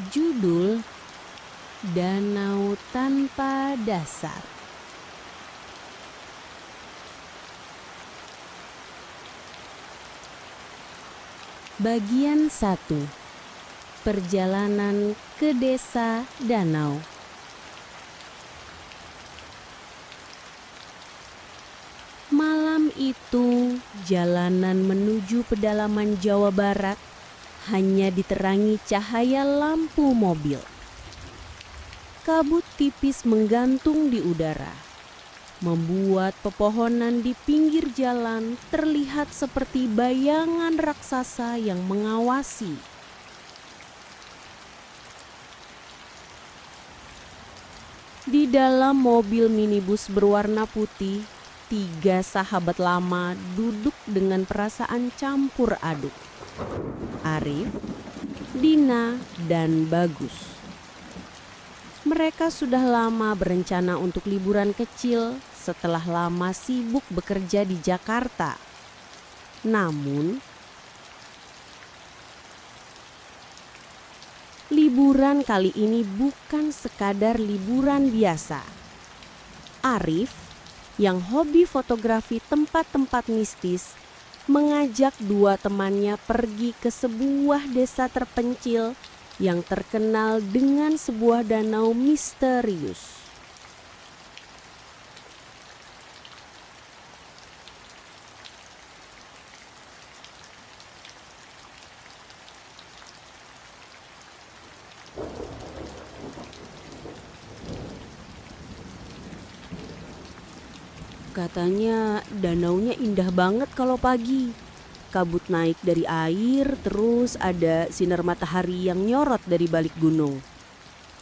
Judul Danau Tanpa Dasar. Bagian 1. Perjalanan ke Desa Danau. Malam itu, jalanan menuju pedalaman Jawa Barat hanya diterangi cahaya lampu mobil. Kabut tipis menggantung di udara, membuat pepohonan di pinggir jalan terlihat seperti bayangan raksasa yang mengawasi. Di dalam mobil minibus berwarna putih, 3 sahabat lama duduk dengan perasaan campur aduk. Arif, Dina, dan Bagus. Mereka sudah lama berencana untuk liburan kecil setelah lama sibuk bekerja di Jakarta. Namun, liburan kali ini bukan sekadar liburan biasa. Arif, yang hobi fotografi tempat-tempat mistis, mengajak 2 temannya pergi ke sebuah desa terpencil yang terkenal dengan sebuah danau misterius. Katanya danaunya indah banget kalau pagi. Kabut naik dari air, terus ada sinar matahari yang nyorot dari balik gunung.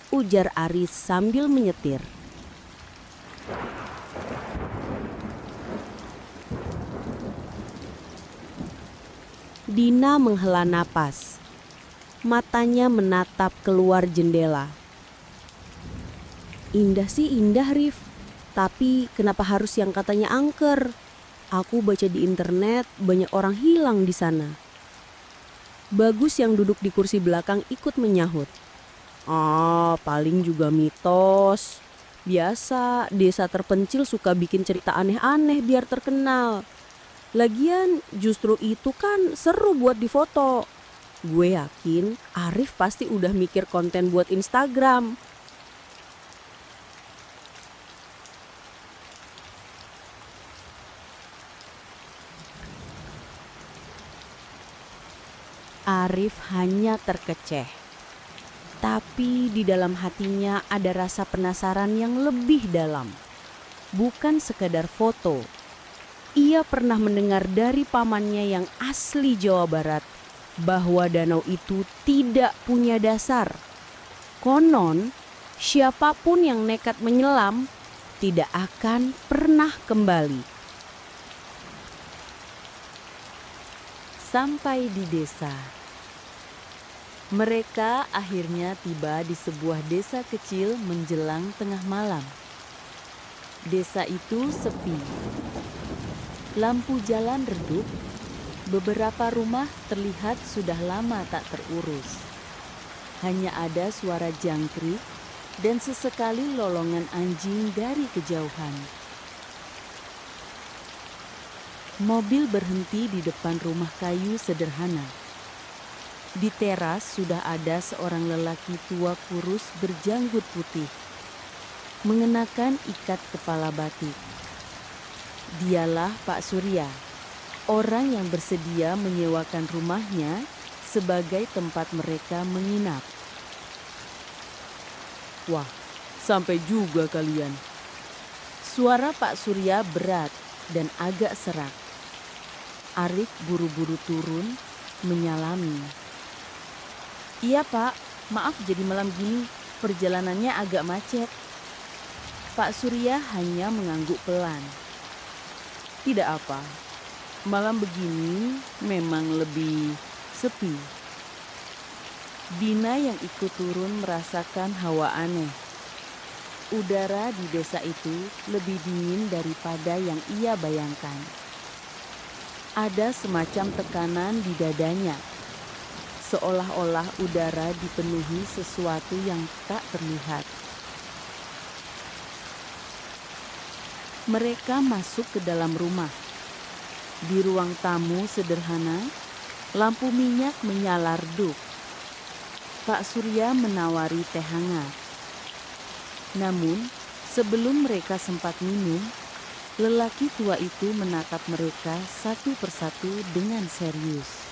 Ujar Aris sambil menyetir. Dina menghela napas. Matanya menatap keluar jendela. Indah sih indah, Rif. Tapi kenapa harus yang katanya angker? Aku baca di internet banyak orang hilang di sana. Bagus yang duduk di kursi belakang ikut menyahut. Paling juga mitos. Biasa desa terpencil suka bikin cerita aneh-aneh biar terkenal. Lagian justru itu kan seru buat difoto. Gue yakin Arif pasti udah mikir konten buat Instagram. Arif hanya terkeceh. Tapi di dalam hatinya ada rasa penasaran yang lebih dalam. Bukan sekadar foto. Ia pernah mendengar dari pamannya yang asli Jawa Barat bahwa danau itu tidak punya dasar. Konon, siapapun yang nekat menyelam tidak akan pernah kembali. Sampai di desa. Mereka akhirnya tiba di sebuah desa kecil menjelang tengah malam. Desa itu sepi. Lampu jalan redup, beberapa rumah terlihat sudah lama tak terurus. Hanya ada suara jangkrik dan sesekali lolongan anjing dari kejauhan. Mobil berhenti di depan rumah kayu sederhana. Di teras sudah ada seorang lelaki tua kurus berjanggut putih, mengenakan ikat kepala batik. Dialah Pak Surya, orang yang bersedia menyewakan rumahnya sebagai tempat mereka menginap. Wah, sampai juga kalian. Suara Pak Surya berat dan agak serak. Arif buru-buru turun, menyalami. Iya Pak, maaf jadi malam gini, perjalanannya agak macet. Pak Surya hanya mengangguk pelan. Tidak apa, malam begini memang lebih sepi. Dina yang ikut turun merasakan hawa aneh. Udara di desa itu lebih dingin daripada yang ia bayangkan. Ada semacam tekanan di dadanya. seolah-olah udara dipenuhi sesuatu yang tak terlihat. Mereka masuk ke dalam rumah. Di ruang tamu sederhana, lampu minyak menyala redup. Pak Surya menawari teh hangat. Namun, sebelum mereka sempat minum, lelaki tua itu menatap mereka satu persatu dengan serius.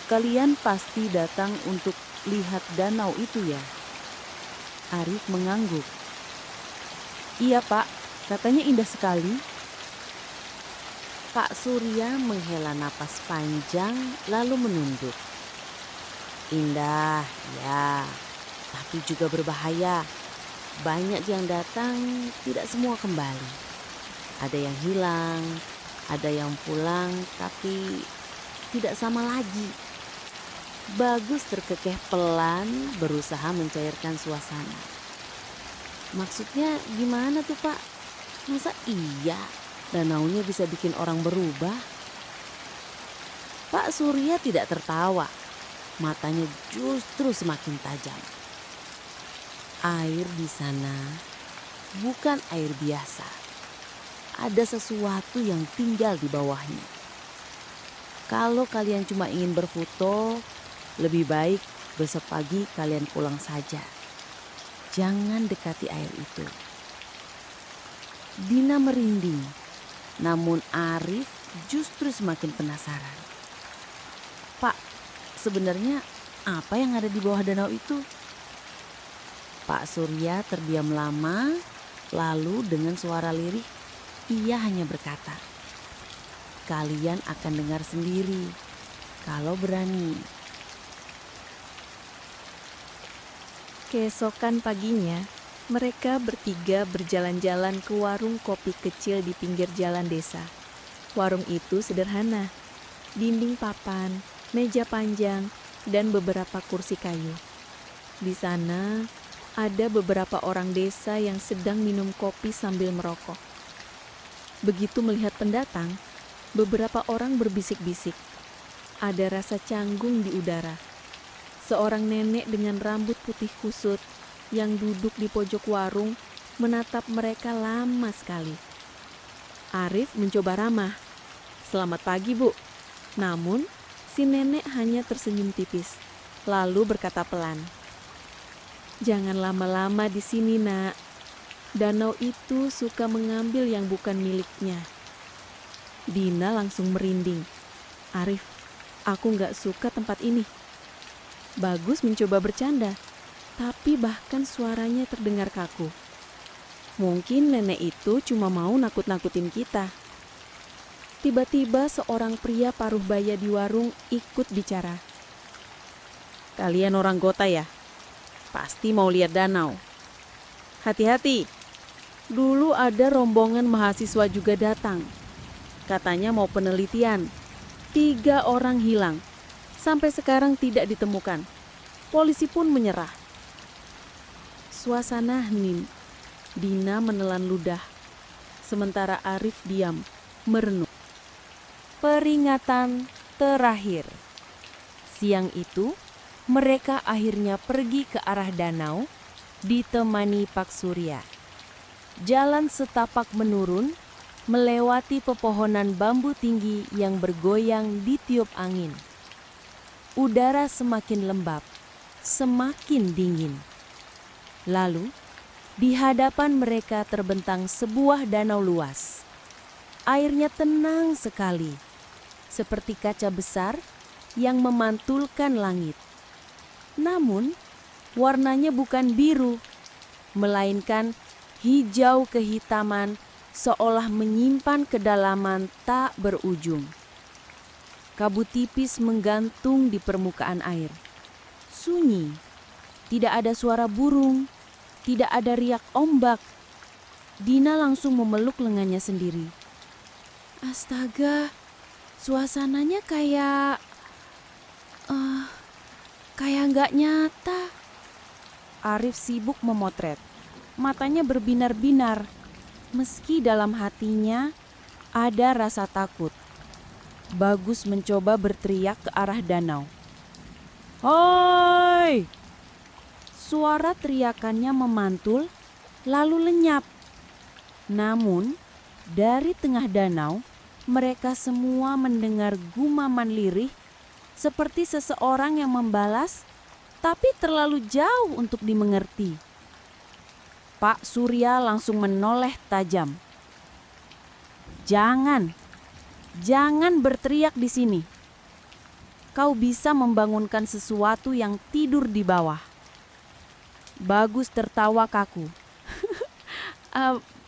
"Kalian pasti datang untuk lihat danau itu ya?" Arif mengangguk. "Iya Pak, katanya indah sekali." Pak Surya menghela napas panjang lalu menunduk. "Indah, ya, tapi juga berbahaya. Banyak yang datang, tidak semua kembali. Ada yang hilang, ada yang pulang, tapi tidak sama lagi." Bagus terkekeh pelan berusaha mencairkan suasana. "Maksudnya gimana tuh Pak? Masa iya danaunya bisa bikin orang berubah?" Pak Surya tidak tertawa. Matanya justru semakin tajam. "Air di sana bukan air biasa. Ada sesuatu yang tinggal di bawahnya. Kalau kalian cuma ingin berfoto, lebih baik besok pagi kalian pulang saja. Jangan dekati air itu." Dina merinding, namun Arif justru semakin penasaran. "Pak, sebenarnya apa yang ada di bawah danau itu?" Pak Surya terdiam lama, lalu dengan suara lirih, ia hanya berkata, "Kalian akan dengar sendiri, kalau berani." Keesokan paginya, mereka bertiga berjalan-jalan ke warung kopi kecil di pinggir jalan desa. Warung itu sederhana, dinding papan, meja panjang, dan beberapa kursi kayu. Di sana ada beberapa orang desa yang sedang minum kopi sambil merokok. Begitu melihat pendatang, beberapa orang berbisik-bisik. Ada rasa canggung di udara. Seorang nenek dengan rambut putih kusut yang duduk di pojok warung menatap mereka lama sekali. Arif mencoba ramah, "Selamat pagi, Bu." Namun, si nenek hanya tersenyum tipis, lalu berkata pelan, "Jangan lama-lama di sini, Nak. Danau itu suka mengambil yang bukan miliknya." Dina langsung merinding. "Arif, aku nggak suka tempat ini." Bagus mencoba bercanda, tapi bahkan suaranya terdengar kaku. Mungkin nenek itu cuma mau nakut-nakutin kita. Tiba-tiba seorang pria paruh baya di warung ikut bicara. "Kalian orang kota ya? Pasti mau lihat danau. Hati-hati, dulu ada rombongan mahasiswa juga datang. Katanya mau penelitian. 3 orang hilang. Sampai sekarang tidak ditemukan. Polisi pun menyerah." Suasana hening. Dina menelan ludah. Sementara Arif diam, merenung. Peringatan terakhir. Siang itu, mereka akhirnya pergi ke arah danau, ditemani Pak Surya. Jalan setapak menurun, melewati pepohonan bambu tinggi yang bergoyang ditiup angin. Udara semakin lembab, semakin dingin. Lalu, di hadapan mereka terbentang sebuah danau luas. Airnya tenang sekali, seperti kaca besar yang memantulkan langit. Namun, warnanya bukan biru, melainkan hijau kehitaman seolah menyimpan kedalaman tak berujung. Kabut tipis menggantung di permukaan air. Sunyi, tidak ada suara burung, tidak ada riak ombak. Dina langsung memeluk lengannya sendiri. Astaga, suasananya kayak nggak nyata. Arif sibuk memotret, matanya berbinar-binar, meski dalam hatinya ada rasa takut. Bagus mencoba berteriak ke arah danau. "Hoi!" Suara teriakannya memantul, lalu lenyap. Namun, dari tengah danau, mereka semua mendengar gumaman lirih seperti seseorang yang membalas, tapi terlalu jauh untuk dimengerti. Pak Surya langsung menoleh tajam. Jangan berteriak di sini. Kau bisa membangunkan sesuatu yang tidur di bawah. Bagus tertawa kaku.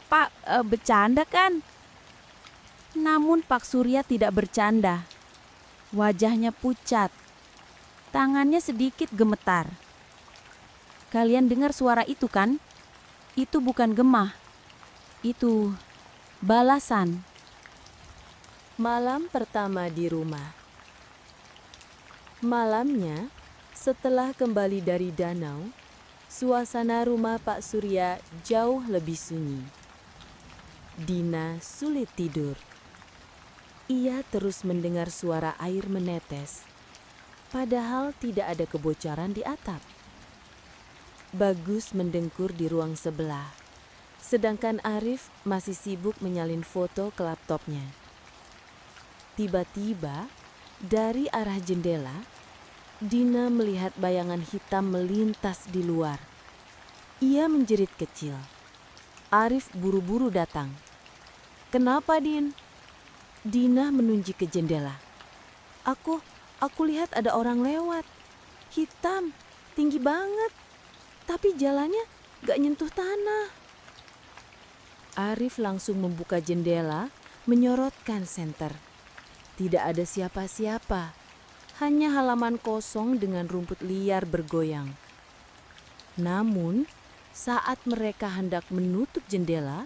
Pak, bercanda kan? Namun Pak Surya tidak bercanda. Wajahnya pucat. Tangannya sedikit gemetar. Kalian dengar suara itu kan? Itu bukan gemah. Itu balasan. Malam pertama di rumah. Malamnya, setelah kembali dari danau, suasana rumah Pak Surya jauh lebih sunyi. Dina sulit tidur. Ia terus mendengar suara air menetes, padahal tidak ada kebocoran di atap. Bagus mendengkur di ruang sebelah, sedangkan Arif masih sibuk menyalin foto ke laptopnya. Tiba-tiba, dari arah jendela, Dina melihat bayangan hitam melintas di luar. Ia menjerit kecil. Arif buru-buru datang. "Kenapa, Din?" Dina menunjuk ke jendela. Aku lihat ada orang lewat. Hitam, tinggi banget. Tapi jalannya gak nyentuh tanah." Arif langsung membuka jendela, menyorotkan senter. Tidak ada siapa-siapa, hanya halaman kosong dengan rumput liar bergoyang. Namun, saat mereka hendak menutup jendela,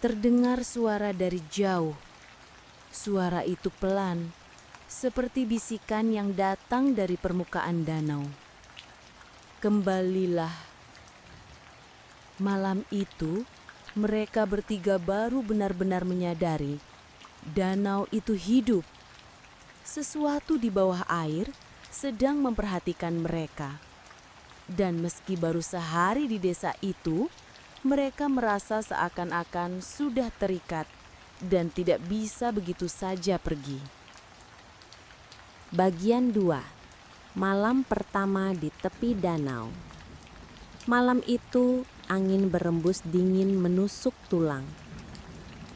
terdengar suara dari jauh. Suara itu pelan, seperti bisikan yang datang dari permukaan danau. Kembalilah. Malam itu, mereka bertiga baru benar-benar menyadari danau itu hidup. Sesuatu di bawah air sedang memperhatikan mereka. Dan meski baru sehari di desa itu, mereka merasa seakan-akan sudah terikat dan tidak bisa begitu saja pergi. Bagian 2. Malam pertama di tepi danau. Malam itu angin berembus dingin menusuk tulang.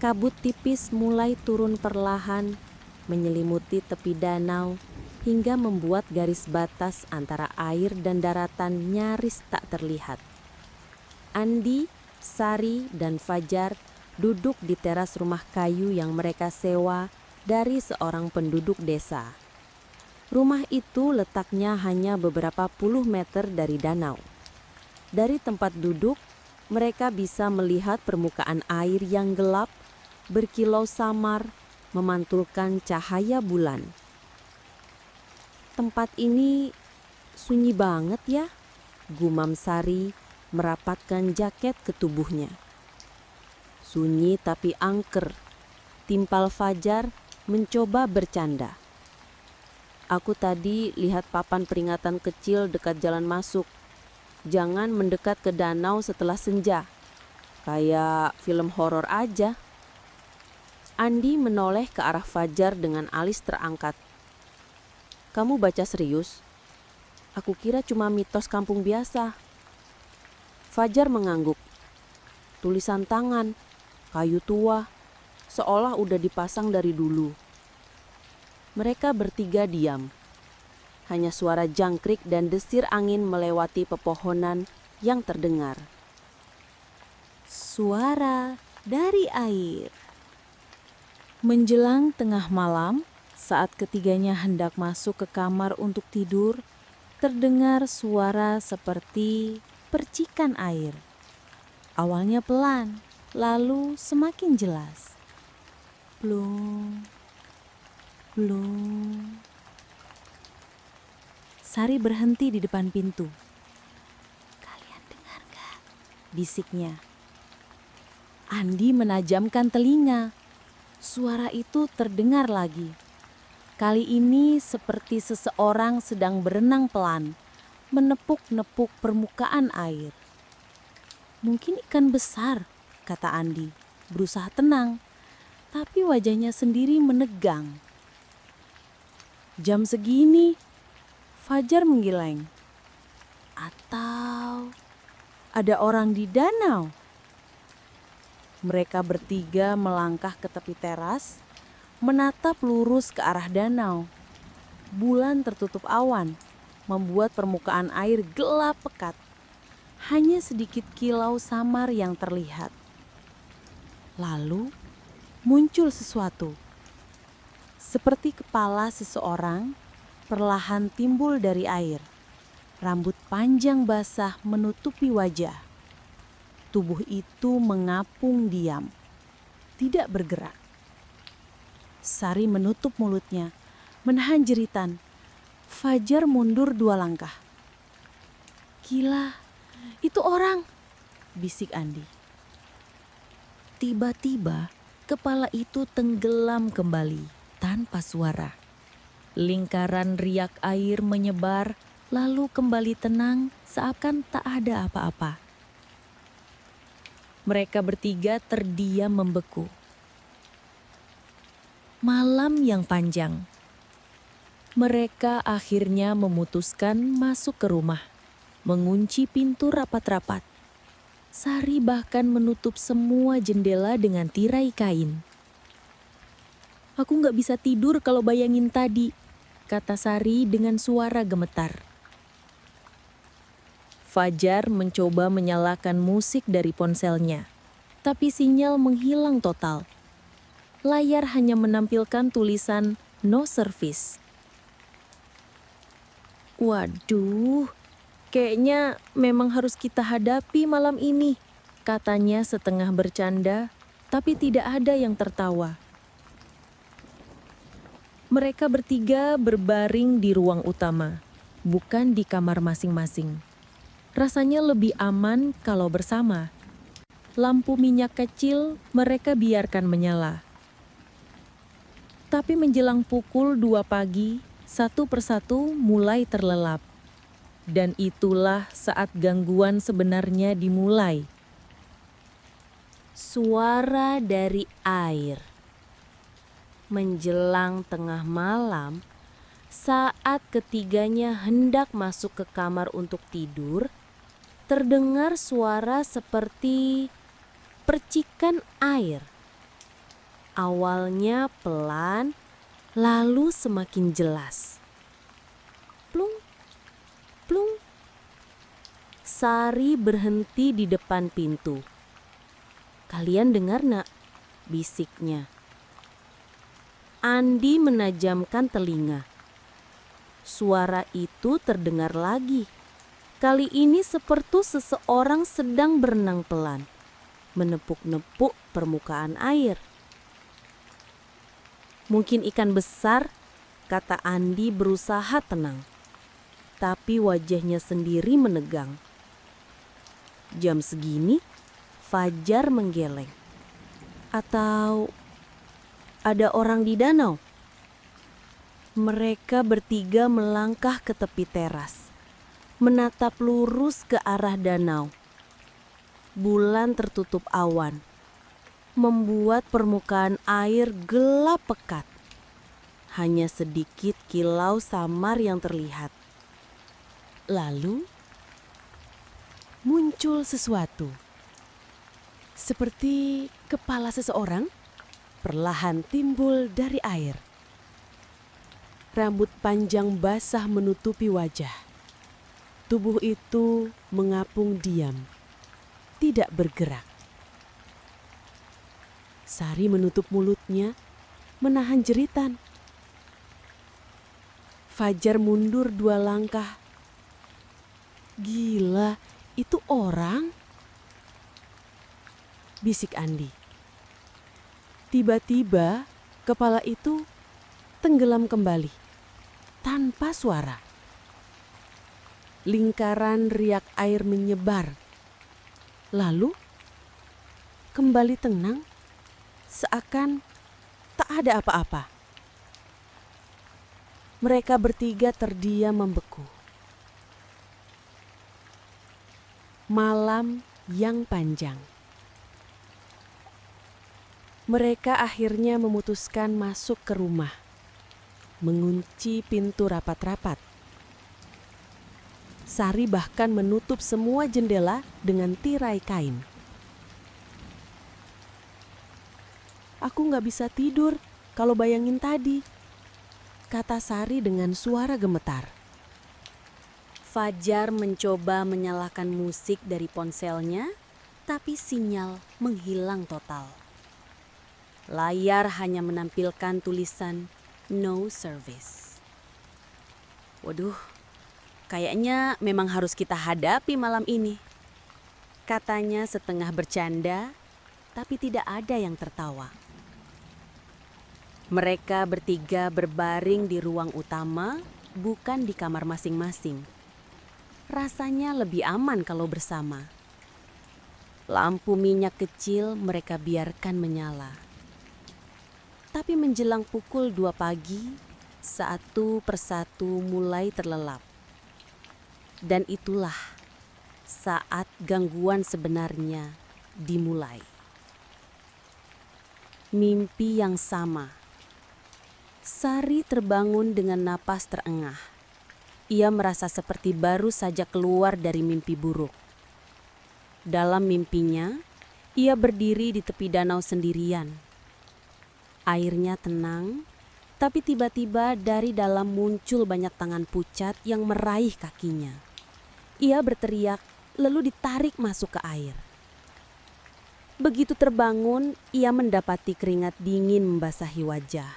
Kabut tipis mulai turun perlahan, menyelimuti tepi danau hingga membuat garis batas antara air dan daratan nyaris tak terlihat. Andi, Sari, dan Fajar duduk di teras rumah kayu yang mereka sewa dari seorang penduduk desa. Rumah itu letaknya hanya beberapa puluh meter dari danau. Dari tempat duduk, mereka bisa melihat permukaan air yang gelap, berkilau samar, memantulkan cahaya bulan. "Tempat ini sunyi banget ya," gumam Sari merapatkan jaket ke tubuhnya. "Sunyi tapi angker," timpal Fajar mencoba bercanda. "Aku tadi lihat papan peringatan kecil dekat jalan masuk. Jangan mendekat ke danau setelah senja. Kayak film horor aja." Andi menoleh ke arah Fajar dengan alis terangkat. "Kamu baca serius? Aku kira cuma mitos kampung biasa." Fajar mengangguk. Tulisan tangan, kayu tua, seolah udah dipasang dari dulu. Mereka bertiga diam. Hanya suara jangkrik dan desir angin melewati pepohonan yang terdengar. Suara dari air. Menjelang tengah malam, saat ketiganya hendak masuk ke kamar untuk tidur, terdengar suara seperti percikan air. Awalnya pelan, lalu semakin jelas. Plung, plung. Sari berhenti di depan pintu. "Kalian dengar gak?" bisiknya. Andi menajamkan telinga. Suara itu terdengar lagi. Kali ini seperti seseorang sedang berenang pelan, menepuk-nepuk permukaan air. Mungkin ikan besar, kata Andi, berusaha tenang, tapi wajahnya sendiri menegang. Jam segini, Fajar menggeleng. Atau ada orang di danau? Mereka bertiga melangkah ke tepi teras, menatap lurus ke arah danau. Bulan tertutup awan, membuat permukaan air gelap pekat. Hanya sedikit kilau samar yang terlihat. Lalu muncul sesuatu. Seperti kepala seseorang perlahan timbul dari air. Rambut panjang basah menutupi wajah. Tubuh itu mengapung diam, tidak bergerak. Sari menutup mulutnya, menahan jeritan. Fajar mundur 2 langkah. Gila, itu orang, bisik Andi. Tiba-tiba, kepala itu tenggelam kembali tanpa suara. Lingkaran riak air menyebar, lalu kembali tenang seakan tak ada apa-apa. Mereka bertiga terdiam membeku. Malam yang panjang. Mereka akhirnya memutuskan masuk ke rumah, mengunci pintu rapat-rapat. Sari bahkan menutup semua jendela dengan tirai kain. Aku nggak bisa tidur kalau bayangin tadi, kata Sari dengan suara gemetar. Fajar mencoba menyalakan musik dari ponselnya, tapi sinyal menghilang total. Layar hanya menampilkan tulisan no service. Waduh, kayaknya memang harus kita hadapi malam ini, katanya setengah bercanda, tapi tidak ada yang tertawa. Mereka bertiga berbaring di ruang utama, bukan di kamar masing-masing. Rasanya lebih aman kalau bersama. Lampu minyak kecil mereka biarkan menyala. Tapi menjelang pukul 2 pagi, satu persatu mulai terlelap. Dan itulah saat gangguan sebenarnya dimulai. Suara dari air. Menjelang tengah malam, saat ketiganya hendak masuk ke kamar untuk tidur, terdengar suara seperti percikan air. Awalnya pelan, lalu semakin jelas. Plung, plung. Sari berhenti di depan pintu. Kalian dengar nak? Bisiknya. Andi menajamkan telinga. Suara itu terdengar lagi. Kali ini seperti seseorang sedang berenang pelan, menepuk-nepuk permukaan air. Mungkin ikan besar, kata Andi berusaha tenang. Tapi wajahnya sendiri menegang. Jam segini, Fajar menggeleng. Atau ada orang di danau? Mereka bertiga melangkah ke tepi teras, menatap lurus ke arah danau. Bulan tertutup awan, membuat permukaan air gelap pekat. Hanya sedikit kilau samar yang terlihat. Lalu muncul sesuatu. Seperti kepala seseorang perlahan timbul dari air. Rambut panjang basah menutupi wajah. Tubuh itu mengapung diam, tidak bergerak. Sari menutup mulutnya, menahan jeritan. Fajar mundur 2 langkah. Gila, itu orang? Bisik Andi. Tiba-tiba kepala itu tenggelam kembali, tanpa suara. Lingkaran riak air menyebar. Lalu kembali tenang, seakan tak ada apa-apa. Mereka bertiga terdiam membeku. Malam yang panjang. Mereka akhirnya memutuskan masuk ke rumah, mengunci pintu rapat-rapat. Sari bahkan menutup semua jendela dengan tirai kain. Aku nggak bisa tidur kalau bayangin tadi, kata Sari dengan suara gemetar. Fajar mencoba menyalakan musik dari ponselnya, tapi sinyal menghilang total. Layar hanya menampilkan tulisan no service. Waduh, kayaknya memang harus kita hadapi malam ini, katanya setengah bercanda, tapi tidak ada yang tertawa. Mereka bertiga berbaring di ruang utama, bukan di kamar masing-masing. Rasanya lebih aman kalau bersama. Lampu minyak kecil mereka biarkan menyala. Tapi menjelang pukul 2 pagi, satu persatu mulai terlelap. Dan itulah saat gangguan sebenarnya dimulai. Mimpi yang sama. Sari terbangun dengan napas terengah. Ia merasa seperti baru saja keluar dari mimpi buruk. Dalam mimpinya, ia berdiri di tepi danau sendirian. Airnya tenang, tapi tiba-tiba dari dalam muncul banyak tangan pucat yang meraih kakinya. Ia berteriak, lalu ditarik masuk ke air. Begitu terbangun, ia mendapati keringat dingin membasahi wajah.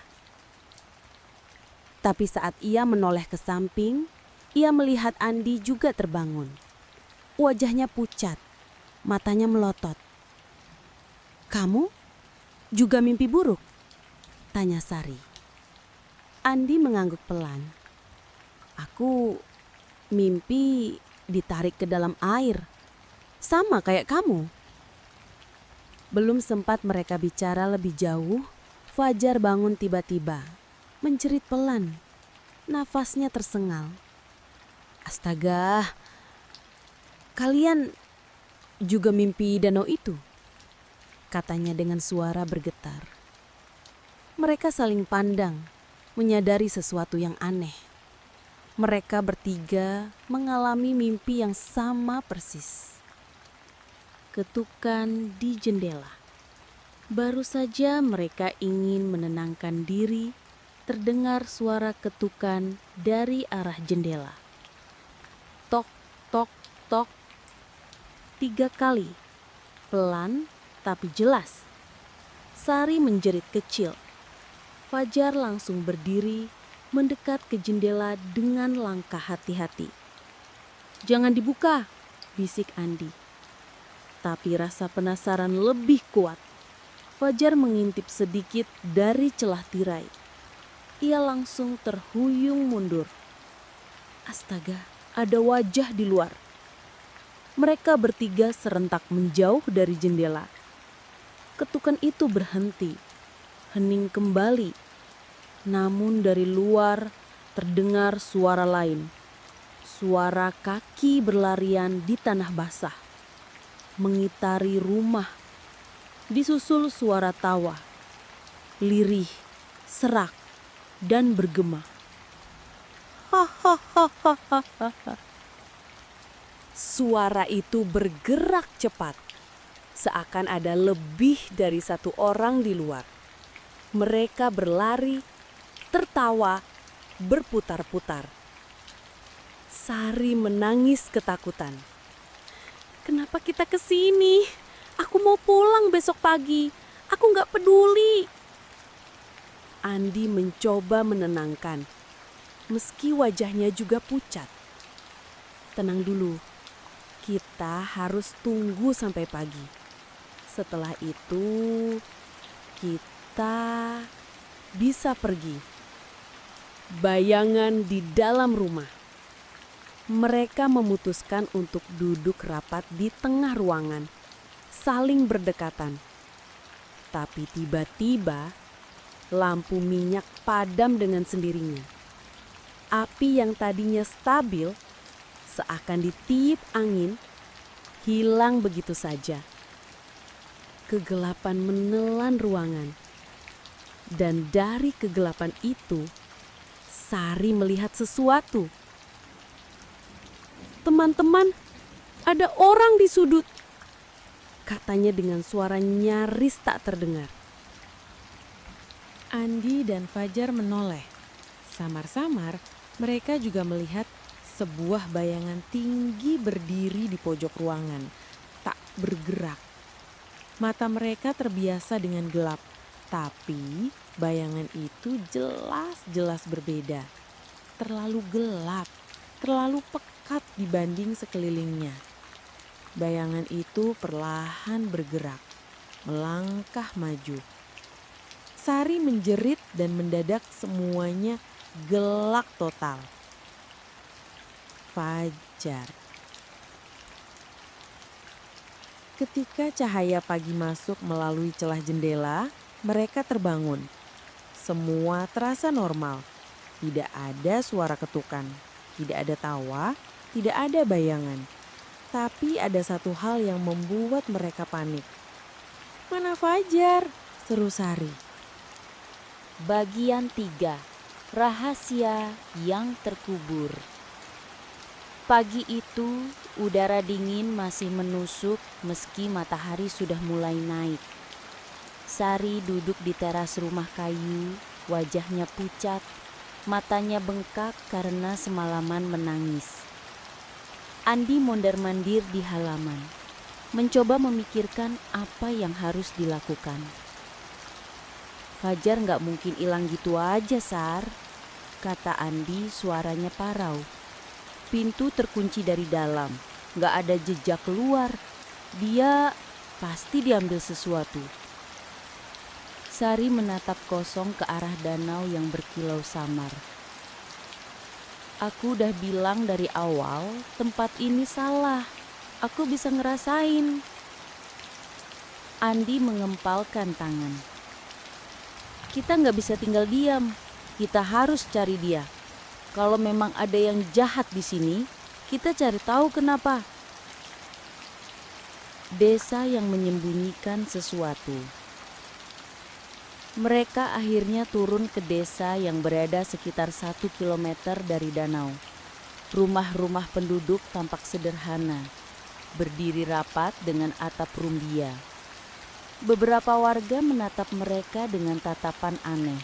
Tapi saat ia menoleh ke samping, ia melihat Andi juga terbangun. Wajahnya pucat, matanya melotot. "Kamu juga mimpi buruk?" tanya Sari. Andi mengangguk pelan. "Aku mimpi ditarik ke dalam air, sama kayak kamu." Belum sempat mereka bicara lebih jauh, Fajar bangun tiba-tiba, menjerit pelan. Nafasnya tersengal. "Astaga, kalian juga mimpi danau itu?" katanya dengan suara bergetar. Mereka saling pandang, menyadari sesuatu yang aneh. Mereka bertiga mengalami mimpi yang sama persis. Ketukan di jendela. Baru saja mereka ingin menenangkan diri, terdengar suara ketukan dari arah jendela. Tok, tok, tok. 3 kali. Pelan tapi jelas. Sari menjerit kecil. Fajar langsung berdiri, mendekat ke jendela dengan langkah hati-hati. "Jangan dibuka," bisik Andi. Tapi rasa penasaran lebih kuat. Fajar mengintip sedikit dari celah tirai. Ia langsung terhuyung mundur. Astaga, ada wajah di luar. Mereka bertiga serentak menjauh dari jendela. Ketukan itu berhenti, hening kembali. Namun dari luar terdengar suara lain. Suara kaki berlarian di tanah basah, mengitari rumah. Disusul suara tawa, lirih, serak, dan bergema. Hahaha. Suara itu bergerak cepat, seakan ada lebih dari 1 orang di luar. Mereka berlari, tertawa, berputar-putar. Sari menangis ketakutan. "Kenapa kita ke sini? Aku mau pulang besok pagi. Aku nggak peduli." Andi mencoba menenangkan, meski wajahnya juga pucat. "Tenang dulu, kita harus tunggu sampai pagi. Setelah itu, kita bisa pergi." Bayangan di dalam rumah. Mereka memutuskan untuk duduk rapat di tengah ruangan, saling berdekatan. Tapi tiba-tiba lampu minyak padam dengan sendirinya. Api yang tadinya stabil, seakan ditiup angin, hilang begitu saja. Kegelapan menelan ruangan. Dan dari kegelapan itu, Sari melihat sesuatu. "Teman-teman, ada orang di sudut," katanya dengan suara nyaris tak terdengar. Andi dan Fajar menoleh. Samar-samar mereka juga melihat sebuah bayangan tinggi berdiri di pojok ruangan, tak bergerak. Mata mereka terbiasa dengan gelap, tapi bayangan itu jelas-jelas berbeda. Terlalu gelap, terlalu pekat dibanding sekelilingnya. Bayangan itu perlahan bergerak, melangkah maju. Sari menjerit dan mendadak semuanya gelap total. Fajar. Ketika cahaya pagi masuk melalui celah jendela, mereka terbangun. Semua terasa normal. Tidak ada suara ketukan, tidak ada tawa, tidak ada bayangan. Tapi ada satu hal yang membuat mereka panik. "Mana Fajar?" seru Sari. Bagian 3. Rahasia yang terkubur. Pagi itu, udara dingin masih menusuk meski matahari sudah mulai naik. Sari duduk di teras rumah kayu, wajahnya pucat, matanya bengkak karena semalaman menangis. Andi mondar-mandir di halaman, mencoba memikirkan apa yang harus dilakukan. "Fajar nggak mungkin hilang gitu aja, Sar," kata Andi, suaranya parau. "Pintu terkunci dari dalam, nggak ada jejak keluar. Dia pasti diambil sesuatu." Sari menatap kosong ke arah danau yang berkilau samar. "Aku udah bilang dari awal, tempat ini salah. Aku bisa ngerasain." Andi mengempalkan tangan. "Kita nggak bisa tinggal diam. Kita harus cari dia. Kalau memang ada yang jahat di sini, kita cari tahu kenapa." Desa yang menyembunyikan sesuatu. Mereka akhirnya turun ke desa yang berada sekitar 1 kilometer dari danau. Rumah-rumah penduduk tampak sederhana, berdiri rapat dengan atap rumbia. Beberapa warga menatap mereka dengan tatapan aneh,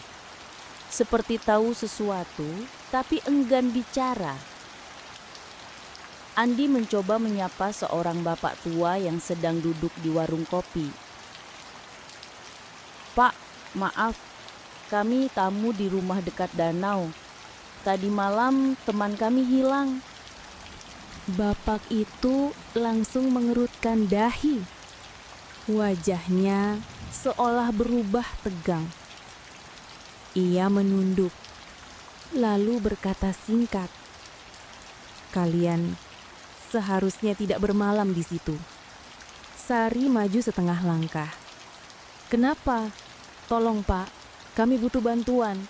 seperti tahu sesuatu tapi enggan bicara. Andi mencoba menyapa seorang bapak tua yang sedang duduk di warung kopi. "Pak, maaf, kami tamu di rumah dekat danau. Tadi malam teman kami hilang." Bapak itu langsung mengerutkan dahi. Wajahnya seolah berubah tegang. Ia menunduk, lalu berkata singkat, "Kalian seharusnya tidak bermalam di situ." Sari maju setengah langkah. "Kenapa? Tolong Pak, kami butuh bantuan."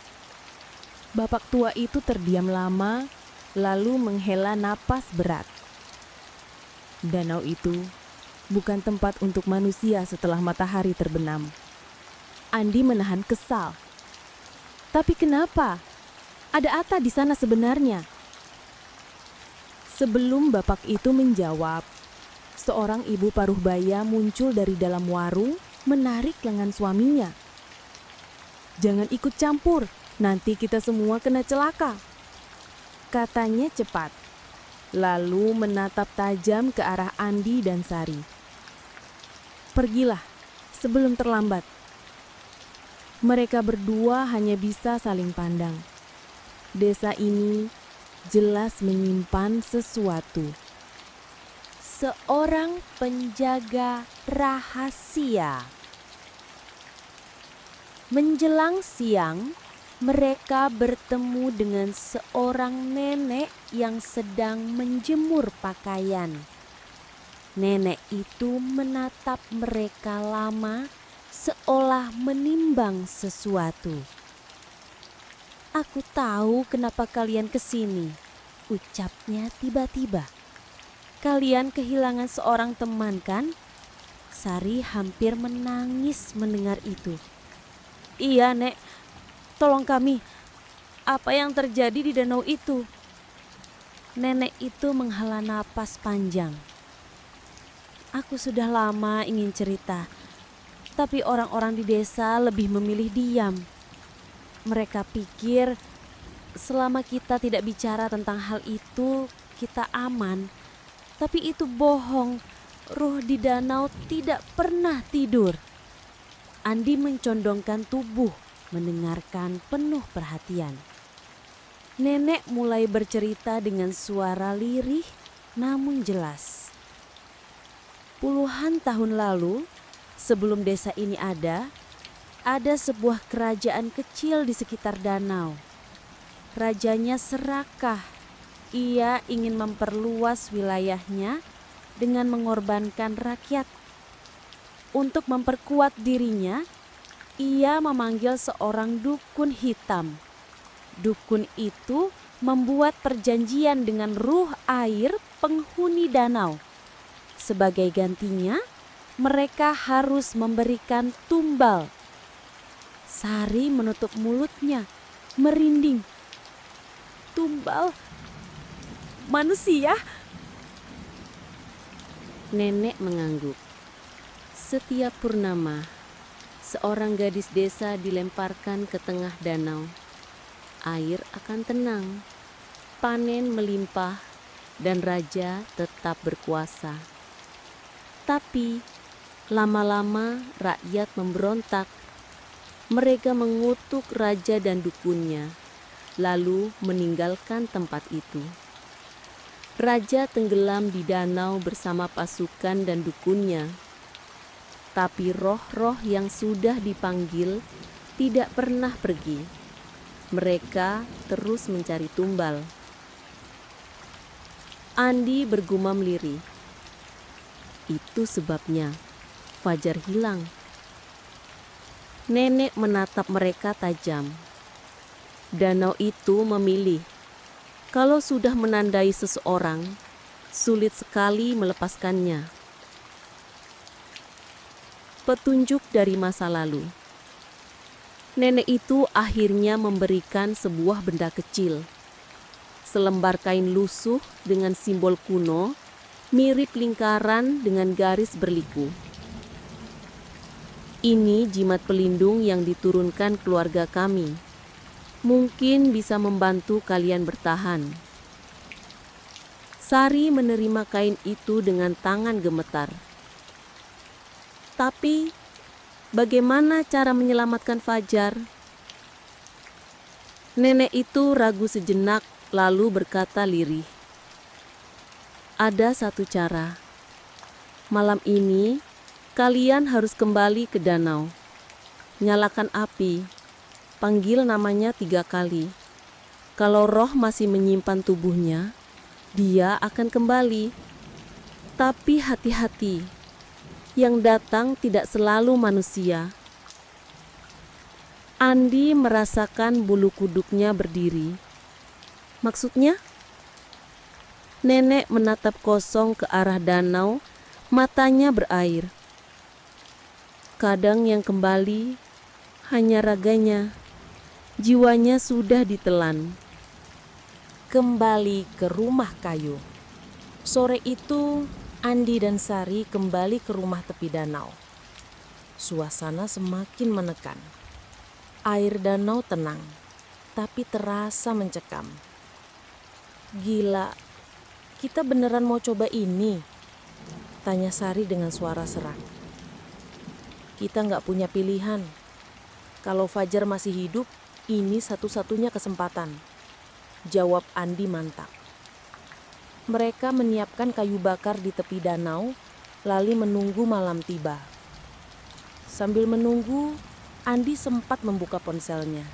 Bapak tua itu terdiam lama, lalu menghela napas berat. "Danau itu bukan tempat untuk manusia setelah matahari terbenam." Andi menahan kesal. "Tapi kenapa? Ada apa di sana sebenarnya?" Sebelum bapak itu menjawab, seorang ibu paruh baya muncul dari dalam warung menarik lengan suaminya. "Jangan ikut campur, nanti kita semua kena celaka," katanya cepat, lalu menatap tajam ke arah Andi dan Sari. "Pergilah sebelum terlambat." Mereka berdua hanya bisa saling pandang. Desa ini jelas menyimpan sesuatu. Seorang penjaga rahasia. Menjelang siang, mereka bertemu dengan seorang nenek yang sedang menjemur pakaian. Nenek itu menatap mereka lama, seolah menimbang sesuatu. Aku tahu kenapa kalian kesini, ucapnya tiba-tiba. Kalian kehilangan seorang teman kan? Sari hampir menangis mendengar itu. Iya, Nek. Tolong kami. Apa yang terjadi di danau itu? Nenek itu menghela napas panjang. Aku sudah lama ingin cerita, tapi orang-orang di desa lebih memilih diam. Mereka pikir selama kita tidak bicara tentang hal itu, kita aman. Tapi itu bohong. Ruh di danau tidak pernah tidur. Andi mencondongkan tubuh, mendengarkan penuh perhatian. Nenek mulai bercerita dengan suara lirih namun jelas. Puluhan tahun lalu, sebelum desa ini ada sebuah kerajaan kecil di sekitar danau. Rajanya serakah. Ia ingin memperluas wilayahnya dengan mengorbankan rakyat. Untuk memperkuat dirinya, ia memanggil seorang dukun hitam. Dukun itu membuat perjanjian dengan ruh air penghuni danau. Sebagai gantinya, mereka harus memberikan tumbal. Sari menutup mulutnya, merinding. Tumbal manusia? Nenek mengangguk. Setiap purnama, seorang gadis desa dilemparkan ke tengah danau. Air akan tenang, panen melimpah, dan raja tetap berkuasa. Tapi lama-lama rakyat memberontak. Mereka mengutuk raja dan dukunnya, lalu meninggalkan tempat itu. Raja tenggelam di danau bersama pasukan dan dukunnya. Tapi roh-roh yang sudah dipanggil tidak pernah pergi. Mereka terus mencari tumbal. Andi bergumam lirih. Itu sebabnya Fajar hilang. Nenek menatap mereka tajam. Danau itu memilih. Kalau sudah menandai seseorang, sulit sekali melepaskannya. Petunjuk dari masa lalu. Nenek itu akhirnya memberikan sebuah benda kecil. Selembar kain lusuh dengan simbol kuno, mirip lingkaran dengan garis berliku. Ini jimat pelindung yang diturunkan keluarga kami. Mungkin bisa membantu kalian bertahan. Sari menerima kain itu dengan tangan gemetar. Tapi, bagaimana cara menyelamatkan Fajar? Nenek itu ragu sejenak lalu berkata lirih. Ada satu cara. Malam ini, kalian harus kembali ke danau. Nyalakan api. Panggil namanya 3 kali. Kalau roh masih menyimpan tubuhnya, dia akan kembali. Tapi hati-hati. Yang datang tidak selalu manusia. Andi merasakan bulu kuduknya berdiri. Maksudnya? Nenek menatap kosong ke arah danau, matanya berair. Kadang yang kembali hanya raganya, jiwanya sudah ditelan. Kembali ke rumah kayu. Sore itu, Andi dan Sari kembali ke rumah tepi danau. Suasana semakin menekan. Air danau tenang, tapi terasa mencekam. Gila, kita beneran mau coba ini? Tanya Sari dengan suara serak. Kita nggak punya pilihan. Kalau Fajar masih hidup, ini satu-satunya kesempatan. Jawab Andi mantap. Mereka menyiapkan kayu bakar di tepi danau, lalu menunggu malam tiba. Sambil menunggu, Andi sempat membuka ponselnya.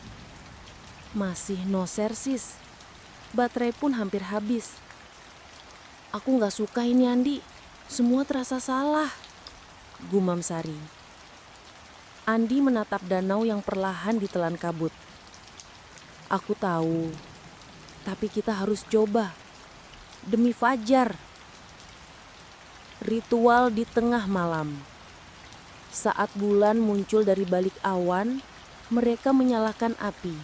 Masih no servis. Baterai pun hampir habis. Aku gak suka ini Andi. Semua terasa salah. Gumam Sari. Andi menatap danau yang perlahan ditelan kabut. Aku tahu, tapi kita harus coba. Demi Fajar. Ritual di tengah malam. Saat bulan muncul dari balik awan, mereka menyalakan api.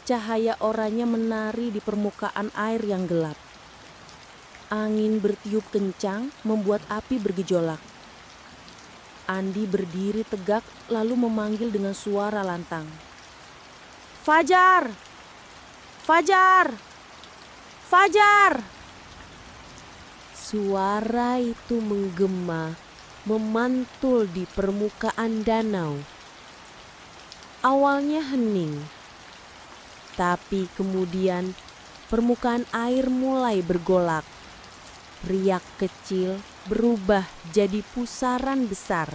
Cahaya oranye menari di permukaan air yang gelap. Angin bertiup kencang membuat api bergejolak. Andi berdiri tegak lalu memanggil dengan suara lantang. Fajar! Fajar! Fajar! Suara itu menggema, memantul di permukaan danau. Awalnya hening, tapi kemudian permukaan air mulai bergolak. Riak kecil berubah jadi pusaran besar.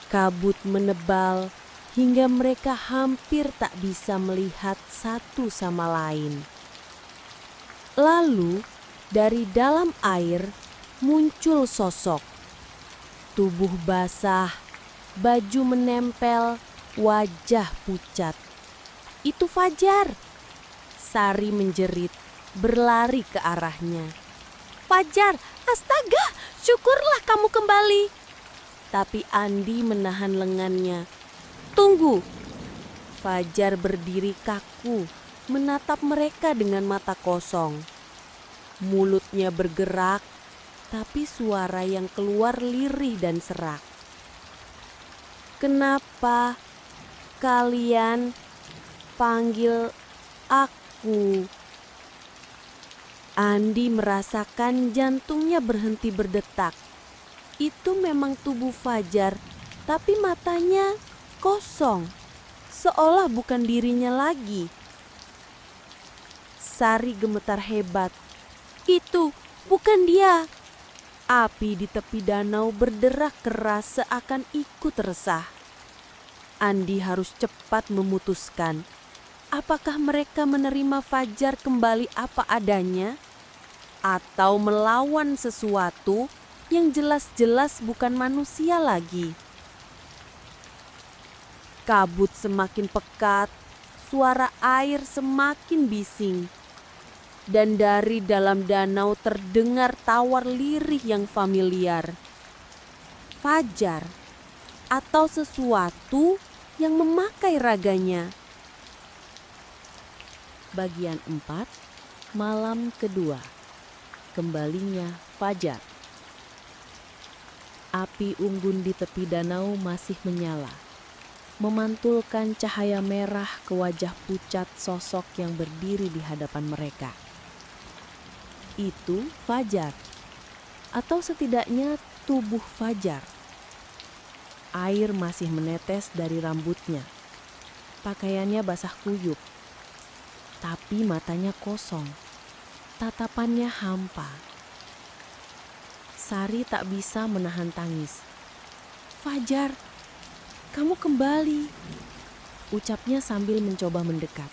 Kabut menebal hingga mereka hampir tak bisa melihat satu sama lain. Lalu dari dalam air muncul sosok. Tubuh basah, baju menempel, wajah pucat. Itu Fajar. Sari menjerit, berlari ke arahnya. Fajar, astaga, syukurlah kamu kembali. Tapi Andi menahan lengannya. Tunggu. Fajar berdiri kaku, menatap mereka dengan mata kosong. Mulutnya bergerak, tapi suara yang keluar lirih dan serak. Kenapa kalian panggil aku? Andi merasakan jantungnya berhenti berdetak. Itu memang tubuh Fajar, tapi matanya kosong, seolah bukan dirinya lagi. Sari gemetar hebat. Itu bukan dia. Api di tepi danau berderak keras seakan ikut resah. Andi harus cepat memutuskan. Apakah mereka menerima Fajar kembali apa adanya? Atau melawan sesuatu yang jelas-jelas bukan manusia lagi? Kabut semakin pekat, suara air semakin bising. Dan dari dalam danau terdengar tawar lirih yang familiar. Fajar atau sesuatu yang memakai raganya. Bagian 4, malam kedua. Kembalinya Fajar. Api unggun di tepi danau masih menyala, memantulkan cahaya merah ke wajah pucat sosok yang berdiri di hadapan mereka. Itu Fajar, atau setidaknya tubuh Fajar. Air masih menetes dari rambutnya. Pakaiannya basah kuyup, tapi matanya kosong. Tatapannya hampa. Sari tak bisa menahan tangis. Fajar, kamu kembali, ucapnya sambil mencoba mendekat.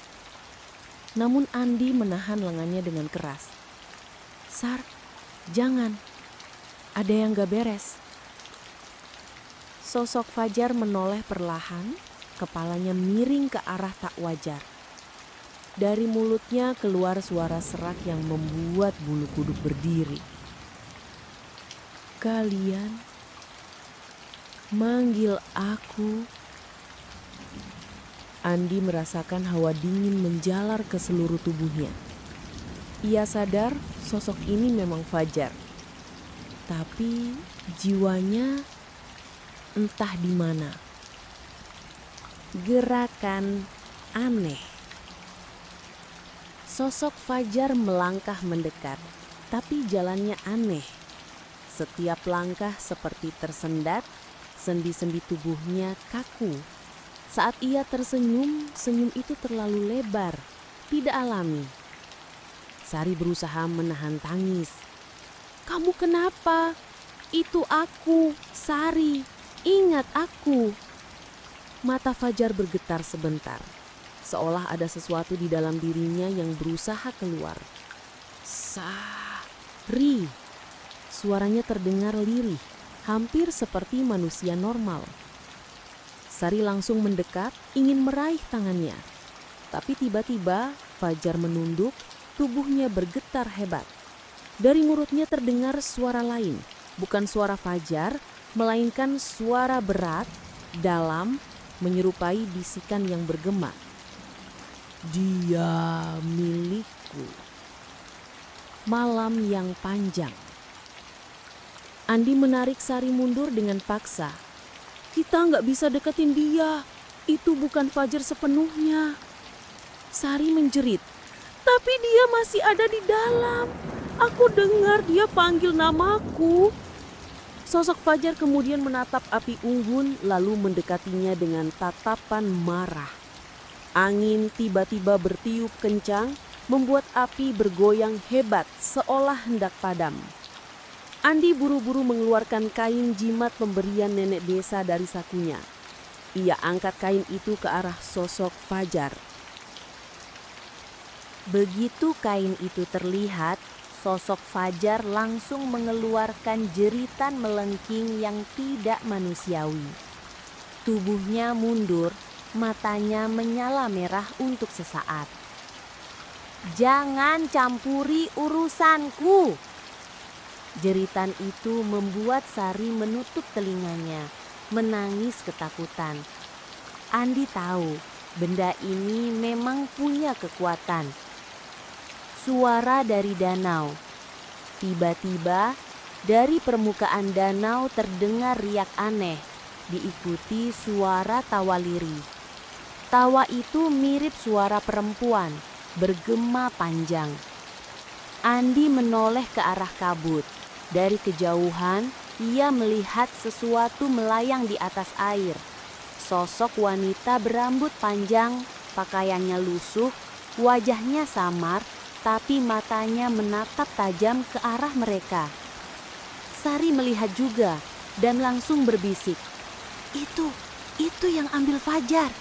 Namun Andi menahan lengannya dengan keras. Sar, jangan. Ada yang gak beres. Sosok Fajar menoleh perlahan, kepalanya miring ke arah tak wajar. Dari mulutnya keluar suara serak yang membuat bulu kuduk berdiri. Kalian manggil aku. Andi merasakan hawa dingin menjalar ke seluruh tubuhnya. Ia sadar sosok ini memang Fajar. Tapi jiwanya entah di mana. Gerakan aneh. Sosok Fajar melangkah mendekat, tapi jalannya aneh. Setiap langkah seperti tersendat, sendi-sendi tubuhnya kaku. Saat ia tersenyum, senyum itu terlalu lebar, tidak alami. Sari berusaha menahan tangis. Kamu kenapa? Itu aku, Sari. Ingat aku. Mata Fajar bergetar sebentar, seolah ada sesuatu di dalam dirinya yang berusaha keluar. Sari. Suaranya terdengar lirih, hampir seperti manusia normal. Sari langsung mendekat, ingin meraih tangannya. Tapi tiba-tiba Fajar menunduk, tubuhnya bergetar hebat. Dari mulutnya terdengar suara lain, bukan suara Fajar, melainkan suara berat, dalam, menyerupai bisikan yang bergema. Dia milikku. Malam yang panjang. Andi menarik Sari mundur dengan paksa. Kita nggak bisa deketin dia. Itu bukan Fajar sepenuhnya. Sari menjerit. Tapi dia masih ada di dalam. Aku dengar dia panggil namaku. Sosok Fajar kemudian menatap api unggun lalu mendekatinya dengan tatapan marah. Angin tiba-tiba bertiup kencang, membuat api bergoyang hebat seolah hendak padam. Andi buru-buru mengeluarkan kain jimat pemberian nenek desa dari sakunya. Ia angkat kain itu ke arah sosok Fajar. Begitu kain itu terlihat, sosok Fajar langsung mengeluarkan jeritan melengking yang tidak manusiawi. Tubuhnya mundur, matanya menyala merah untuk sesaat. "Jangan campuri urusanku!" Jeritan itu membuat Sari menutup telinganya, menangis ketakutan. Andi tahu benda ini memang punya kekuatan. Suara dari danau. Tiba-tiba dari permukaan danau terdengar riak aneh, diikuti suara tawa lirih. Tawa itu mirip suara perempuan, bergema panjang. Andi menoleh ke arah kabut. Dari kejauhan, ia melihat sesuatu melayang di atas air. Sosok wanita berambut panjang, pakaiannya lusuh, wajahnya samar, tapi matanya menatap tajam ke arah mereka. Sari melihat juga dan langsung berbisik, Itu yang ambil Fajar."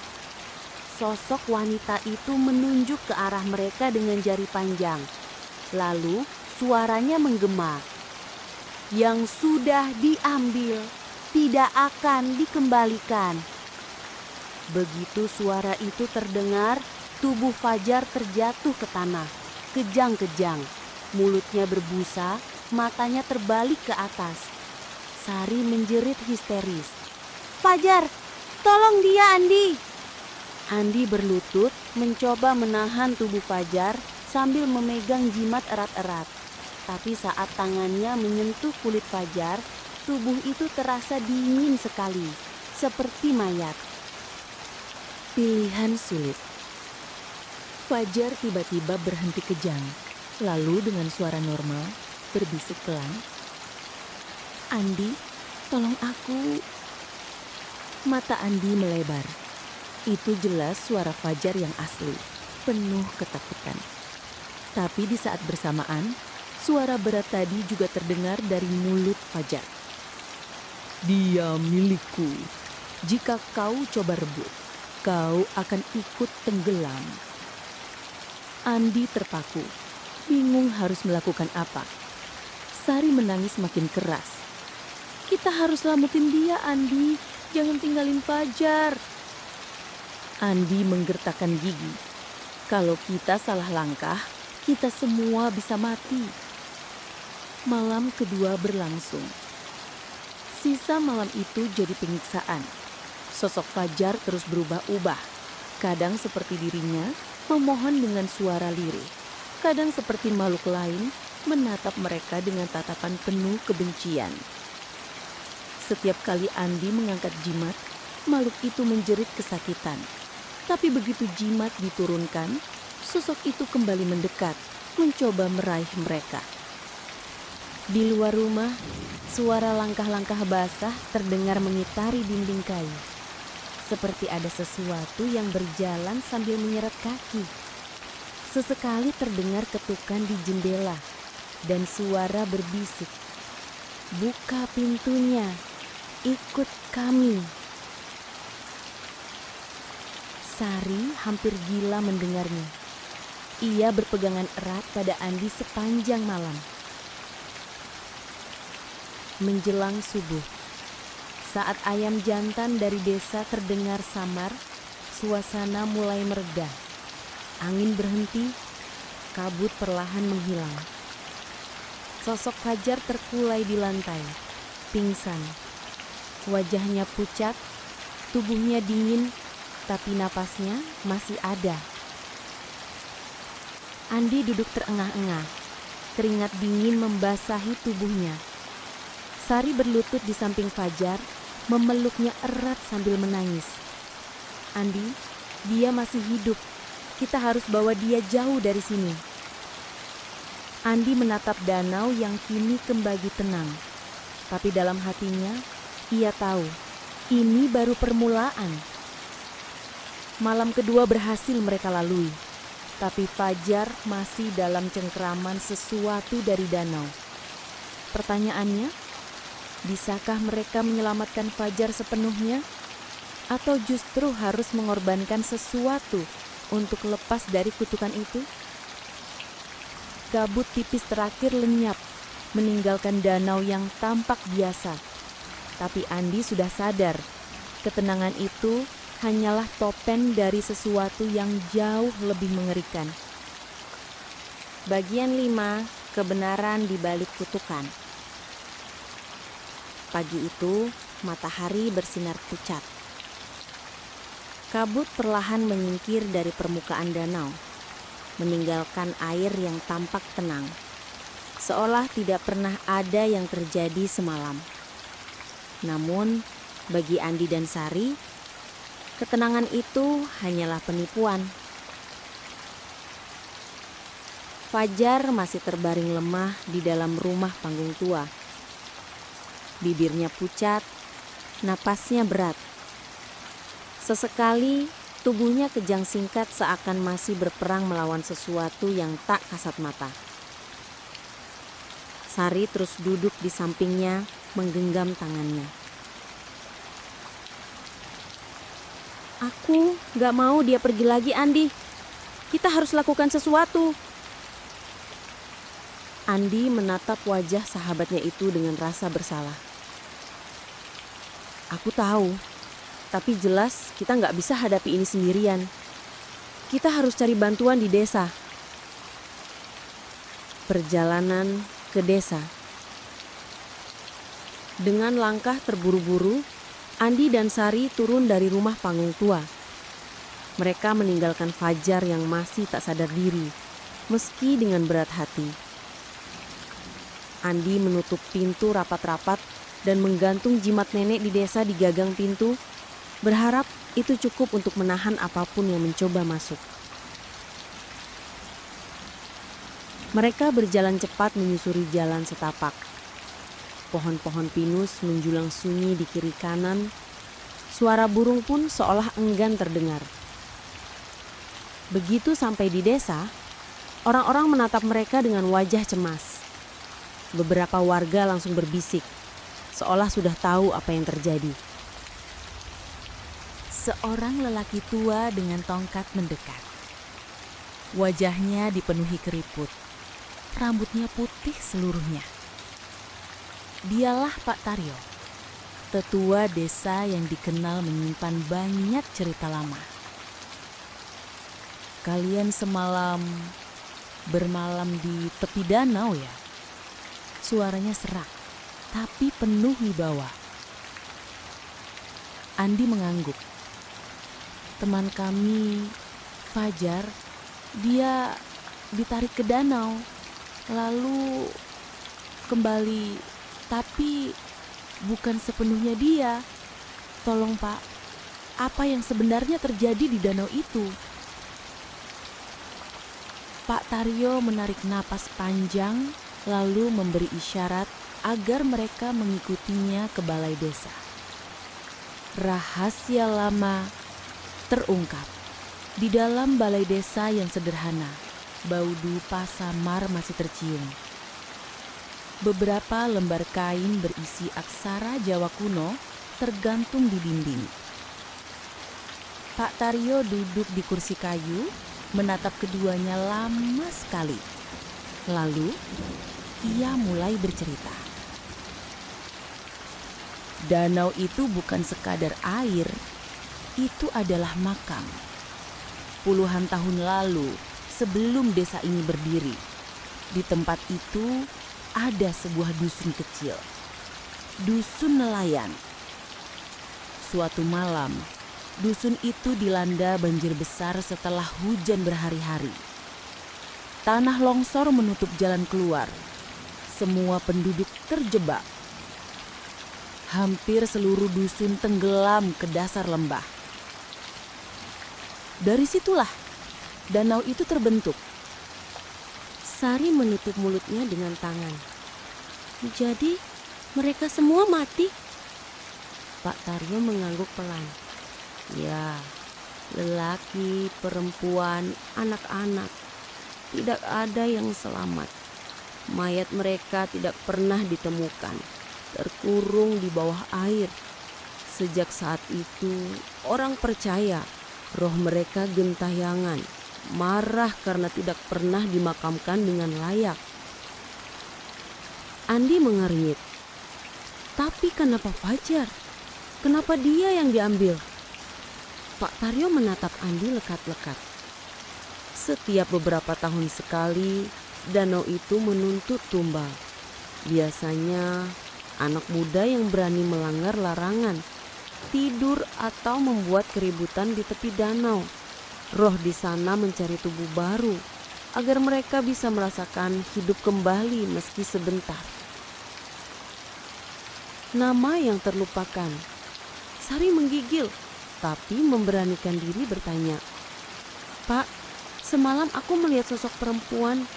Sosok wanita itu menunjuk ke arah mereka dengan jari panjang. Lalu suaranya menggema, "Yang sudah diambil tidak akan dikembalikan." Begitu suara itu terdengar, tubuh Fajar terjatuh ke tanah, kejang-kejang. Mulutnya berbusa, matanya terbalik ke atas. Sari menjerit histeris, "Fajar, tolong dia, Andi!" Andi berlutut mencoba menahan tubuh Fajar sambil memegang jimat erat-erat. Tapi saat tangannya menyentuh kulit Fajar, tubuh itu terasa dingin sekali, seperti mayat. Pilihan sulit. Fajar tiba-tiba berhenti kejang, lalu dengan suara normal berbisik pelan, "Andi, tolong aku." Mata Andi melebar. Itu jelas suara Fajar yang asli, penuh ketakutan. Tapi di saat bersamaan, suara berat tadi juga terdengar dari mulut Fajar. "Dia milikku. Jika kau coba rebut, kau akan ikut tenggelam." Andi terpaku, bingung harus melakukan apa. Sari menangis makin keras. "Kita harus selamatin dia, Andi. Jangan tinggalin Fajar." Andi menggertakkan gigi. Kalau kita salah langkah, kita semua bisa mati. Malam kedua berlangsung. Sisa malam itu jadi penyiksaan. Sosok Fajar terus berubah-ubah. Kadang seperti dirinya, memohon dengan suara lirih. Kadang seperti makhluk lain, menatap mereka dengan tatapan penuh kebencian. Setiap kali Andi mengangkat jimat, makhluk itu menjerit kesakitan. Tapi begitu jimat diturunkan, sosok itu kembali mendekat, mencoba meraih mereka. Di luar rumah, suara langkah-langkah basah terdengar mengitari dinding kayu. Seperti ada sesuatu yang berjalan sambil menyeret kaki. Sesekali terdengar ketukan di jendela dan suara berbisik, "Buka pintunya, ikut kami." Sari hampir gila mendengarnya. Ia berpegangan erat pada Andi sepanjang malam. Menjelang subuh, Saat ayam jantan dari desa terdengar samar, suasana mulai mereda. Angin berhenti, kabut perlahan menghilang. Sosok Fajar terkulai di lantai, pingsan. Wajahnya pucat, tubuhnya dingin, tapi napasnya masih ada. Andi duduk terengah-engah, keringat dingin membasahi tubuhnya. Sari berlutut di samping Fajar, memeluknya erat sambil menangis. Andi, dia masih hidup. Kita harus bawa dia jauh dari sini. Andi menatap danau yang kini kembali tenang. Tapi dalam hatinya, ia tahu, ini baru permulaan. Malam kedua berhasil mereka lalui. Tapi Fajar masih dalam cengkeraman sesuatu dari danau. Pertanyaannya, bisakah mereka menyelamatkan Fajar sepenuhnya? Atau justru harus mengorbankan sesuatu untuk lepas dari kutukan itu? Kabut tipis terakhir lenyap, meninggalkan danau yang tampak biasa. Tapi Andi sudah sadar, ketenangan itu hanyalah topeng dari sesuatu yang jauh lebih mengerikan. Bagian 5, kebenaran di balik kutukan. Pagi itu, matahari bersinar pucat. Kabut perlahan menyingkir dari permukaan danau, meninggalkan air yang tampak tenang, seolah tidak pernah ada yang terjadi semalam. Namun, bagi Andi dan Sari, ketenangan itu hanyalah penipuan. Fajar masih terbaring lemah di dalam rumah panggung tua. Bibirnya pucat, napasnya berat. Sesekali tubuhnya kejang singkat seakan masih berperang melawan sesuatu yang tak kasat mata. Sari terus duduk di sampingnya, menggenggam tangannya. Aku gak mau dia pergi lagi, Andi. Kita harus lakukan sesuatu. Andi menatap wajah sahabatnya itu dengan rasa bersalah. Aku tahu, tapi jelas kita gak bisa hadapi ini sendirian. Kita harus cari bantuan di desa. Perjalanan ke desa. Dengan langkah terburu-buru, Andi dan Sari turun dari rumah panggung tua. Mereka meninggalkan Fajar yang masih tak sadar diri, meski dengan berat hati. Andi menutup pintu rapat-rapat dan menggantung jimat nenek di desa di gagang pintu, berharap itu cukup untuk menahan apapun yang mencoba masuk. Mereka berjalan cepat menyusuri jalan setapak. Pohon-pohon pinus menjulang sunyi di kiri kanan. Suara burung pun seolah enggan terdengar. Begitu sampai di desa, orang-orang menatap mereka dengan wajah cemas. Beberapa warga langsung berbisik, seolah sudah tahu apa yang terjadi. Seorang lelaki tua dengan tongkat mendekat. Wajahnya dipenuhi keriput. Rambutnya putih seluruhnya. Dialah Pak Taryo, tetua desa yang dikenal menyimpan banyak cerita lama. Kalian semalam bermalam di tepi danau ya? Suaranya serak, tapi penuh wibawa. Andi mengangguk. Teman kami, Fajar, dia ditarik ke danau, lalu kembali. Tapi bukan sepenuhnya dia. Tolong Pak, apa yang sebenarnya terjadi di danau itu? Pak Taryo menarik napas panjang lalu memberi isyarat agar mereka mengikutinya ke balai desa. Rahasia lama terungkap. Di dalam balai desa yang sederhana, bau dupa samar masih tercium. Beberapa lembar kain berisi aksara Jawa kuno tergantung di dinding. Pak Taryo duduk di kursi kayu, menatap keduanya lama sekali. Lalu, ia mulai bercerita. Danau itu bukan sekadar air, itu adalah makam. Puluhan tahun lalu, sebelum desa ini berdiri, di tempat itu ada sebuah dusun kecil. Dusun nelayan. Suatu malam, dusun itu dilanda banjir besar setelah hujan berhari-hari. Tanah longsor menutup jalan keluar. Semua penduduk terjebak. Hampir seluruh dusun tenggelam ke dasar lembah. Dari situlah danau itu terbentuk. Sari menutup mulutnya dengan tangan. Jadi mereka semua mati? Pak Taryo mengangguk pelan. Ya, lelaki, perempuan, anak-anak. Tidak ada yang selamat. Mayat mereka tidak pernah ditemukan, terkurung di bawah air. Sejak saat itu, orang percaya roh mereka gentayangan, marah karena tidak pernah dimakamkan dengan layak. Andi mengernyit. Tapi kenapa Fajar? Kenapa dia yang diambil? Pak Taryo menatap Andi lekat-lekat. Setiap beberapa tahun sekali, danau itu menuntut tumbal. Biasanya anak muda yang berani melanggar larangan, tidur atau membuat keributan di tepi danau. Roh di sana mencari tubuh baru agar mereka bisa merasakan hidup kembali meski sebentar. Nama yang terlupakan. Sari menggigil, tapi memberanikan diri bertanya. Pak, semalam aku melihat sosok perempuan,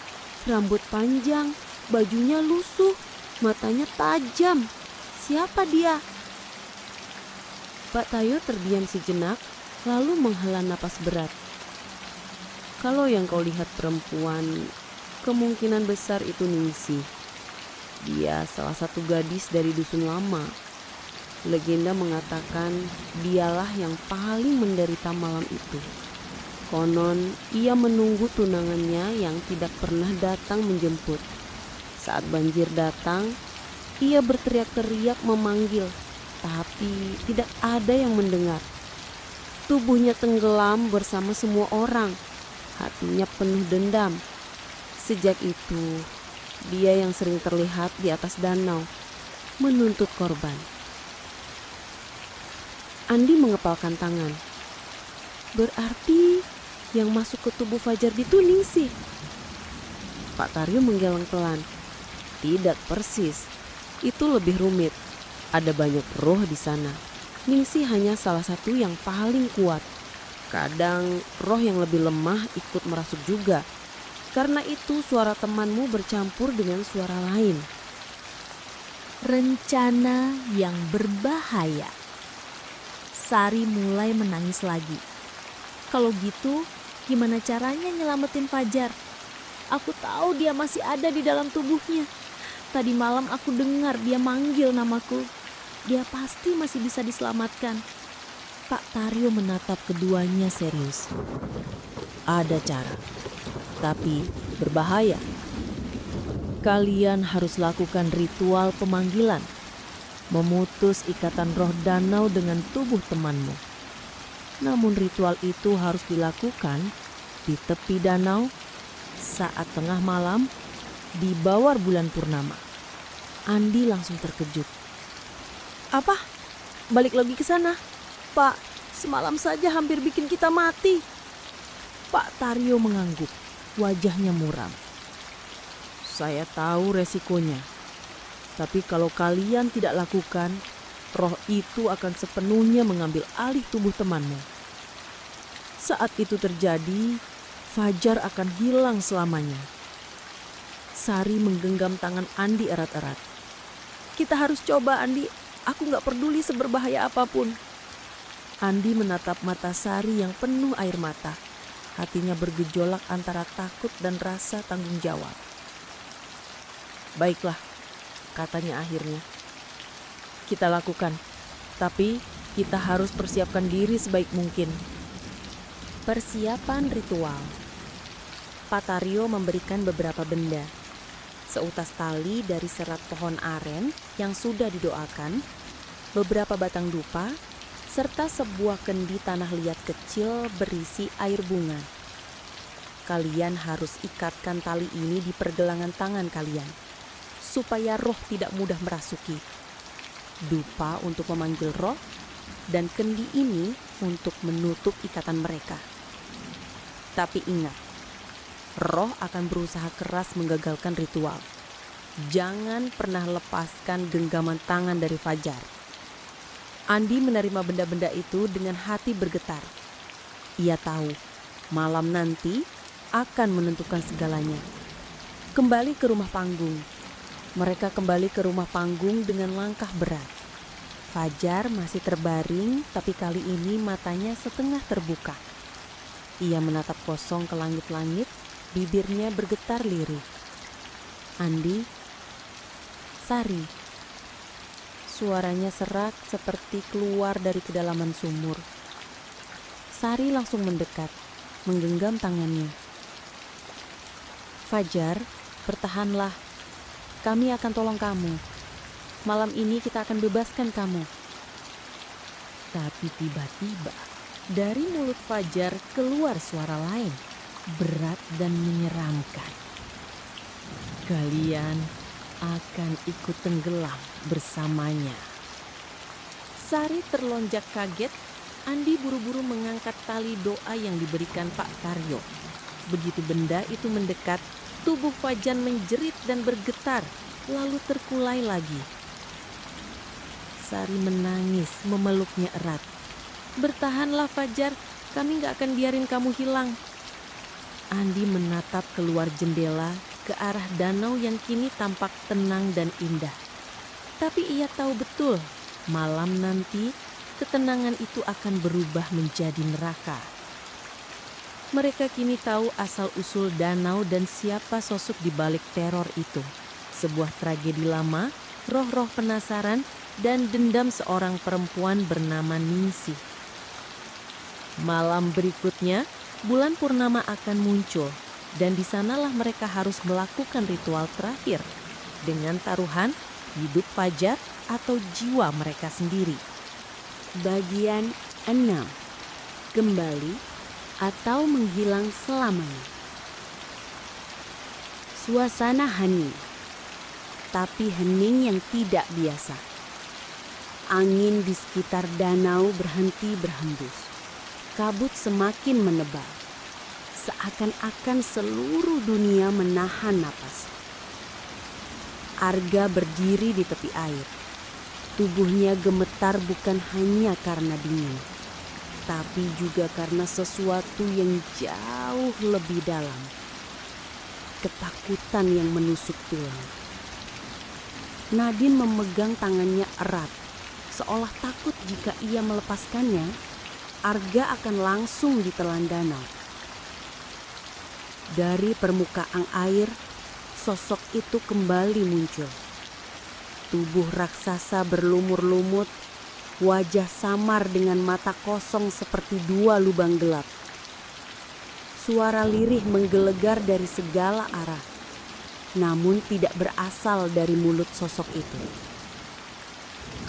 rambut panjang, bajunya lusuh, matanya tajam. Siapa dia? Pak Tayo terdiam sejenak, lalu menghela napas berat. Kalau yang kau lihat perempuan, kemungkinan besar itu Ningsih. Dia salah satu gadis dari dusun lama. Legenda mengatakan dialah yang paling menderita malam itu. Konon ia menunggu tunangannya yang tidak pernah datang menjemput. Saat banjir datang, ia berteriak-teriak memanggil, tapi tidak ada yang mendengar. Tubuhnya tenggelam bersama semua orang, hatinya penuh dendam. Sejak itu, dia yang sering terlihat di atas danau, menuntut korban. Andi mengepalkan tangan. Berarti yang masuk ke tubuh Fajar itu Ningsih. Pak Taryo menggeleng pelan. Tidak persis, itu lebih rumit. Ada banyak roh di sana. Ningsih hanya salah satu yang paling kuat. Kadang roh yang lebih lemah ikut merasuk juga. Karena itu suara temanmu bercampur dengan suara lain. Rencana yang berbahaya. Sari mulai menangis lagi. Kalau gitu, gimana caranya nyelamatin Fajar? Aku tahu dia masih ada di dalam tubuhnya. Tadi malam aku dengar dia manggil namaku. Dia pasti masih bisa diselamatkan. Pak Taryo menatap keduanya serius. Ada cara, tapi berbahaya. Kalian harus lakukan ritual pemanggilan, memutus ikatan roh danau dengan tubuh temanmu. Namun ritual itu harus dilakukan di tepi danau saat tengah malam di bawah bulan purnama. Andi langsung terkejut. Apa? Balik lagi ke sana? Pak, semalam saja hampir bikin kita mati. Pak Taryo mengangguk, wajahnya muram. Saya tahu resikonya. Tapi kalau kalian tidak lakukan, roh itu akan sepenuhnya mengambil alih tubuh temanmu. Saat itu terjadi, Fajar akan hilang selamanya. Sari menggenggam tangan Andi erat-erat. Kita harus coba, Andi. Aku gak peduli seberbahaya apapun. Andi menatap mata Sari yang penuh air mata. Hatinya bergejolak antara takut dan rasa tanggung jawab. Baiklah, katanya akhirnya. Kita lakukan, tapi kita harus persiapkan diri sebaik mungkin. Persiapan ritual. Pak Taryo memberikan beberapa benda. Seutas tali dari serat pohon aren yang sudah didoakan, beberapa batang dupa, serta sebuah kendi tanah liat kecil berisi air bunga. Kalian harus ikatkan tali ini di pergelangan tangan kalian, supaya roh tidak mudah merasuki. Dupa untuk memanggil roh, dan kendi ini untuk menutup ikatan mereka. Tapi ingat, roh akan berusaha keras menggagalkan ritual. Jangan pernah lepaskan genggaman tangan dari Fajar. Andi menerima benda-benda itu dengan hati bergetar. Ia tahu, malam nanti akan menentukan segalanya. Kembali ke rumah panggung. Mereka kembali ke rumah panggung dengan langkah berat. Fajar masih terbaring, tapi kali ini matanya setengah terbuka. Ia menatap kosong ke langit-langit, bibirnya bergetar lirih. Andi, Sari. Suaranya serak seperti keluar dari kedalaman sumur. Sari langsung mendekat, menggenggam tangannya. Fajar, bertahanlah. Kami akan tolong kamu. Malam ini kita akan bebaskan kamu. Tapi tiba-tiba dari mulut Fajar keluar suara lain, berat dan menyeramkan. Kalian akan ikut tenggelam bersamanya. Sari terlonjak kaget. Andi buru-buru mengangkat tali doa yang diberikan Pak Taryo. Begitu benda itu mendekat, tubuh Fajar menjerit dan bergetar, lalu terkulai lagi. Sari menangis, memeluknya erat. Bertahanlah Fajar, kami gak akan biarin kamu hilang. Andi menatap keluar jendela ke arah danau yang kini tampak tenang dan indah. Tapi ia tahu betul, malam nanti ketenangan itu akan berubah menjadi neraka. Mereka kini tahu asal-usul danau dan siapa sosok di balik teror itu. Sebuah tragedi lama, roh-roh penasaran, dan dendam seorang perempuan bernama Ningsih. Malam berikutnya, bulan purnama akan muncul, dan di sanalah mereka harus melakukan ritual terakhir dengan taruhan hidup Fajar atau jiwa mereka sendiri. Bagian 6. Kembali atau menghilang selamanya. Suasana hening, tapi hening yang tidak biasa. Angin di sekitar danau berhenti berhembus. Kabut semakin menebal. Seakan-akan seluruh dunia menahan napas. Arga berdiri di tepi air. Tubuhnya gemetar bukan hanya karena dingin, tapi juga karena sesuatu yang jauh lebih dalam. Ketakutan yang menusuk tulang. Nadine memegang tangannya erat, seolah takut jika ia melepaskannya, Arga akan langsung ditelan danau. Dari permukaan air, sosok itu kembali muncul. Tubuh raksasa berlumur-lumut, wajah samar dengan mata kosong seperti dua lubang gelap. Suara lirih menggelegar dari segala arah, namun tidak berasal dari mulut sosok itu.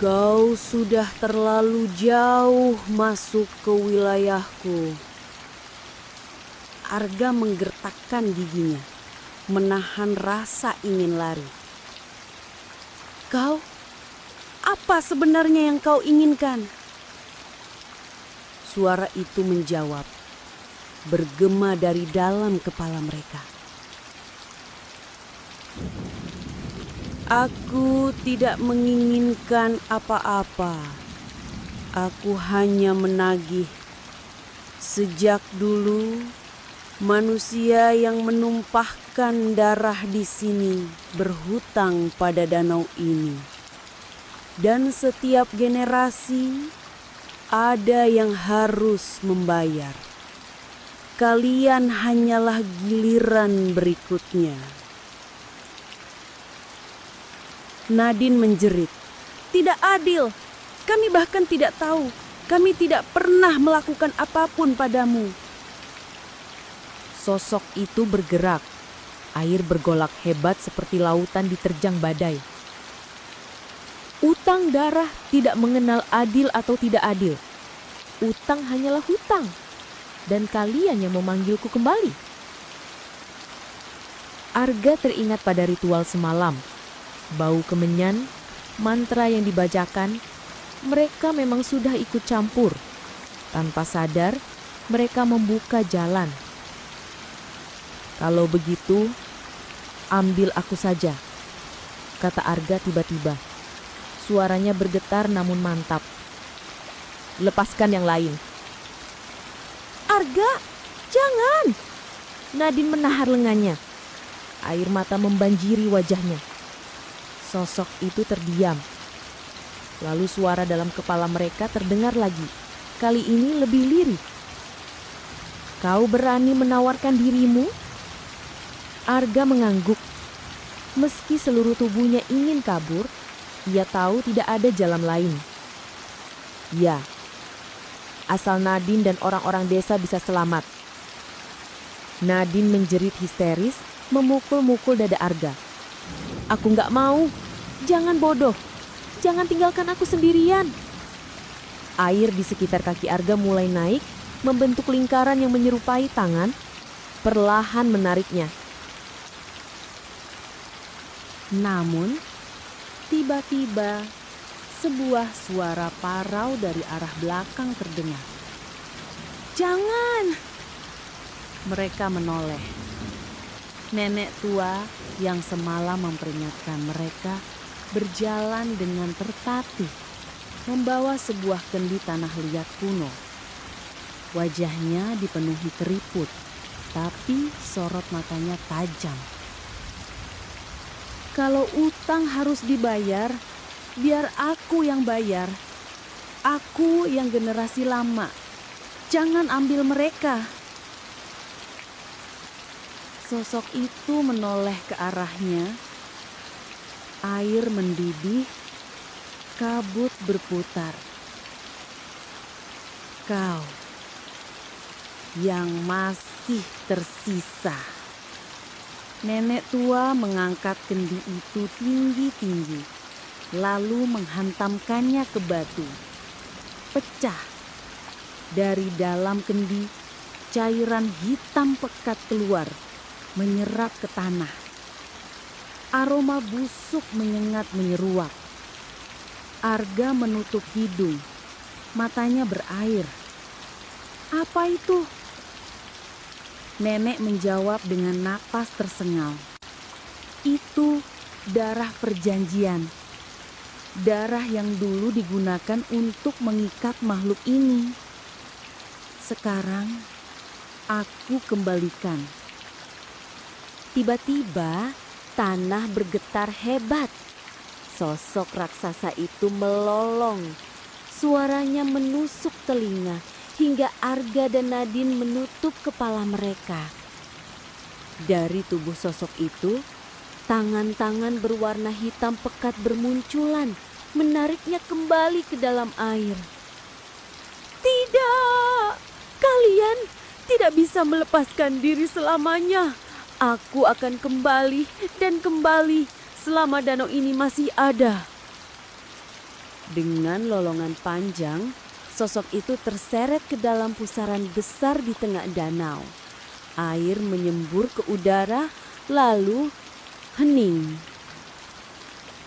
Kau sudah terlalu jauh masuk ke wilayahku. Arga menggertakkan giginya, menahan rasa ingin lari. Kau, apa sebenarnya yang kau inginkan? Suara itu menjawab, bergema dari dalam kepala mereka. Aku tidak menginginkan apa-apa. Aku hanya menagih. Sejak dulu, manusia yang menumpahkan darah di sini berhutang pada danau ini. Dan setiap generasi ada yang harus membayar. Kalian hanyalah giliran berikutnya. Nadine menjerit. Tidak adil. Kami bahkan tidak tahu. Kami tidak pernah melakukan apapun padamu. Sosok itu bergerak. Air bergolak hebat seperti lautan diterjang badai. Utang darah tidak mengenal adil atau tidak adil. Utang hanyalah hutang, dan kalian yang memanggilku kembali. Arga teringat pada ritual semalam. Bau kemenyan, mantra yang dibacakan, mereka memang sudah ikut campur. Tanpa sadar, mereka membuka jalan. Kalau begitu, ambil aku saja, kata Arga tiba-tiba. Suaranya bergetar namun mantap. Lepaskan yang lain. Arga, jangan! Nadine menahar lengannya. Air mata membanjiri wajahnya. Sosok itu terdiam. Lalu suara dalam kepala mereka terdengar lagi. Kali ini lebih lirih. Kau berani menawarkan dirimu? Arga mengangguk. Meski seluruh tubuhnya ingin kabur, ia tahu tidak ada jalan lain. Ya, asal Nadine dan orang-orang desa bisa selamat. Nadine menjerit histeris, memukul-mukul dada Arga. Aku nggak mau, jangan bodoh, jangan tinggalkan aku sendirian. Air di sekitar kaki Arga mulai naik, membentuk lingkaran yang menyerupai tangan, perlahan menariknya. Namun, tiba-tiba sebuah suara parau dari arah belakang terdengar. Jangan! Mereka menoleh. Nenek tua yang semalam memperingatkan mereka berjalan dengan tertatih, membawa sebuah kendi tanah liat kuno. Wajahnya dipenuhi keriput, tapi sorot matanya tajam. Kalau utang harus dibayar, biar aku yang bayar. Aku yang generasi lama. Jangan ambil mereka. Sosok itu menoleh ke arahnya. Air mendidih, kabut berputar. Kau yang masih tersisa. Nenek tua mengangkat kendi itu tinggi-tinggi, lalu menghantamkannya ke batu. Pecah. Dari dalam kendi, cairan hitam pekat keluar, menyerap ke tanah. Aroma busuk menyengat menyeruak. Arga menutup hidung, matanya berair. Apa itu? Nenek menjawab dengan napas tersengal. Itu darah perjanjian. Darah yang dulu digunakan untuk mengikat makhluk ini. Sekarang aku kembalikan. Tiba-tiba tanah bergetar hebat. Sosok raksasa itu melolong. Suaranya menusuk telinga hingga Arga dan Nadine menutup kepala mereka. Dari tubuh sosok itu, tangan-tangan berwarna hitam pekat bermunculan, menariknya kembali ke dalam air. Tidak! Kalian tidak bisa melepaskan diri selamanya. Aku akan kembali dan kembali selama danau ini masih ada. Dengan lolongan panjang, sosok itu terseret ke dalam pusaran besar di tengah danau. Air menyembur ke udara, lalu hening.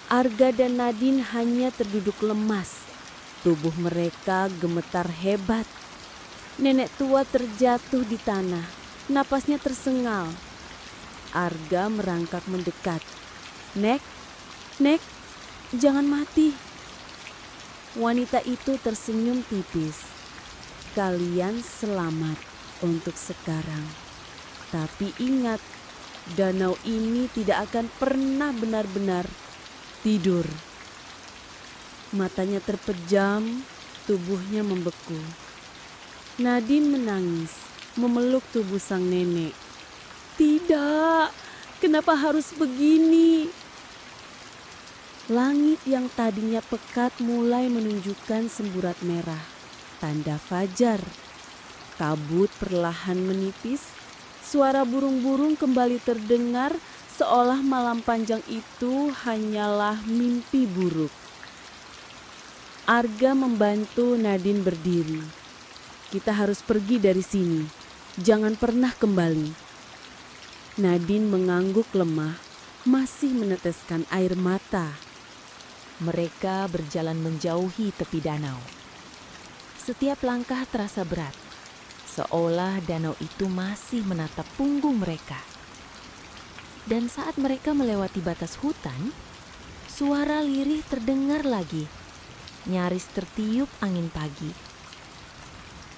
Arga dan Nadine hanya terduduk lemas. Tubuh mereka gemetar hebat. Nenek tua terjatuh di tanah, napasnya tersengal. Arga merangkak mendekat. Nek, jangan mati. Wanita itu tersenyum tipis. Kalian selamat untuk sekarang. Tapi ingat, danau ini tidak akan pernah benar-benar tidur. Matanya terpejam, tubuhnya membeku. Nadine menangis, memeluk tubuh sang nenek. Tidak, kenapa harus begini? Langit yang tadinya pekat mulai menunjukkan semburat merah, tanda fajar. Kabut perlahan menipis, suara burung-burung kembali terdengar seolah malam panjang itu hanyalah mimpi buruk. Arga membantu Nadine berdiri. Kita harus pergi dari sini. Jangan pernah kembali. Nadine mengangguk lemah, masih meneteskan air mata. Mereka berjalan menjauhi tepi danau. Setiap langkah terasa berat, seolah danau itu masih menatap punggung mereka. Dan saat mereka melewati batas hutan, suara lirih terdengar lagi, nyaris tertiup angin pagi.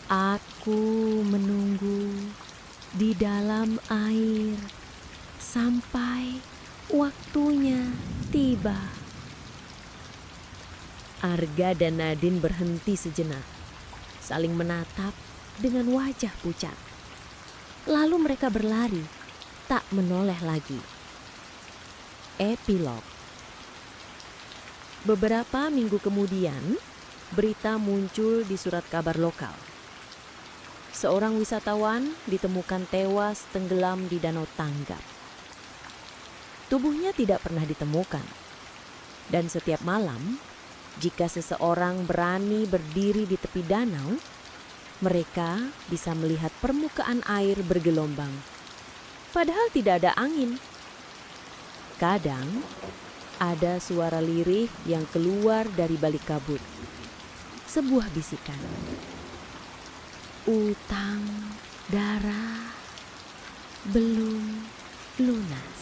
Aku menunggu di dalam air sampai waktunya tiba. Arga dan Nadine berhenti sejenak, saling menatap dengan wajah pucat. Lalu mereka berlari, tak menoleh lagi. Epilog. Beberapa minggu kemudian, berita muncul di surat kabar lokal. Seorang wisatawan ditemukan tewas tenggelam di Danau Tanggap. Tubuhnya tidak pernah ditemukan. Dan setiap malam, jika seseorang berani berdiri di tepi danau, mereka bisa melihat permukaan air bergelombang. Padahal tidak ada angin. Kadang ada suara lirih yang keluar dari balik kabut. Sebuah bisikan. Utang darah belum lunas.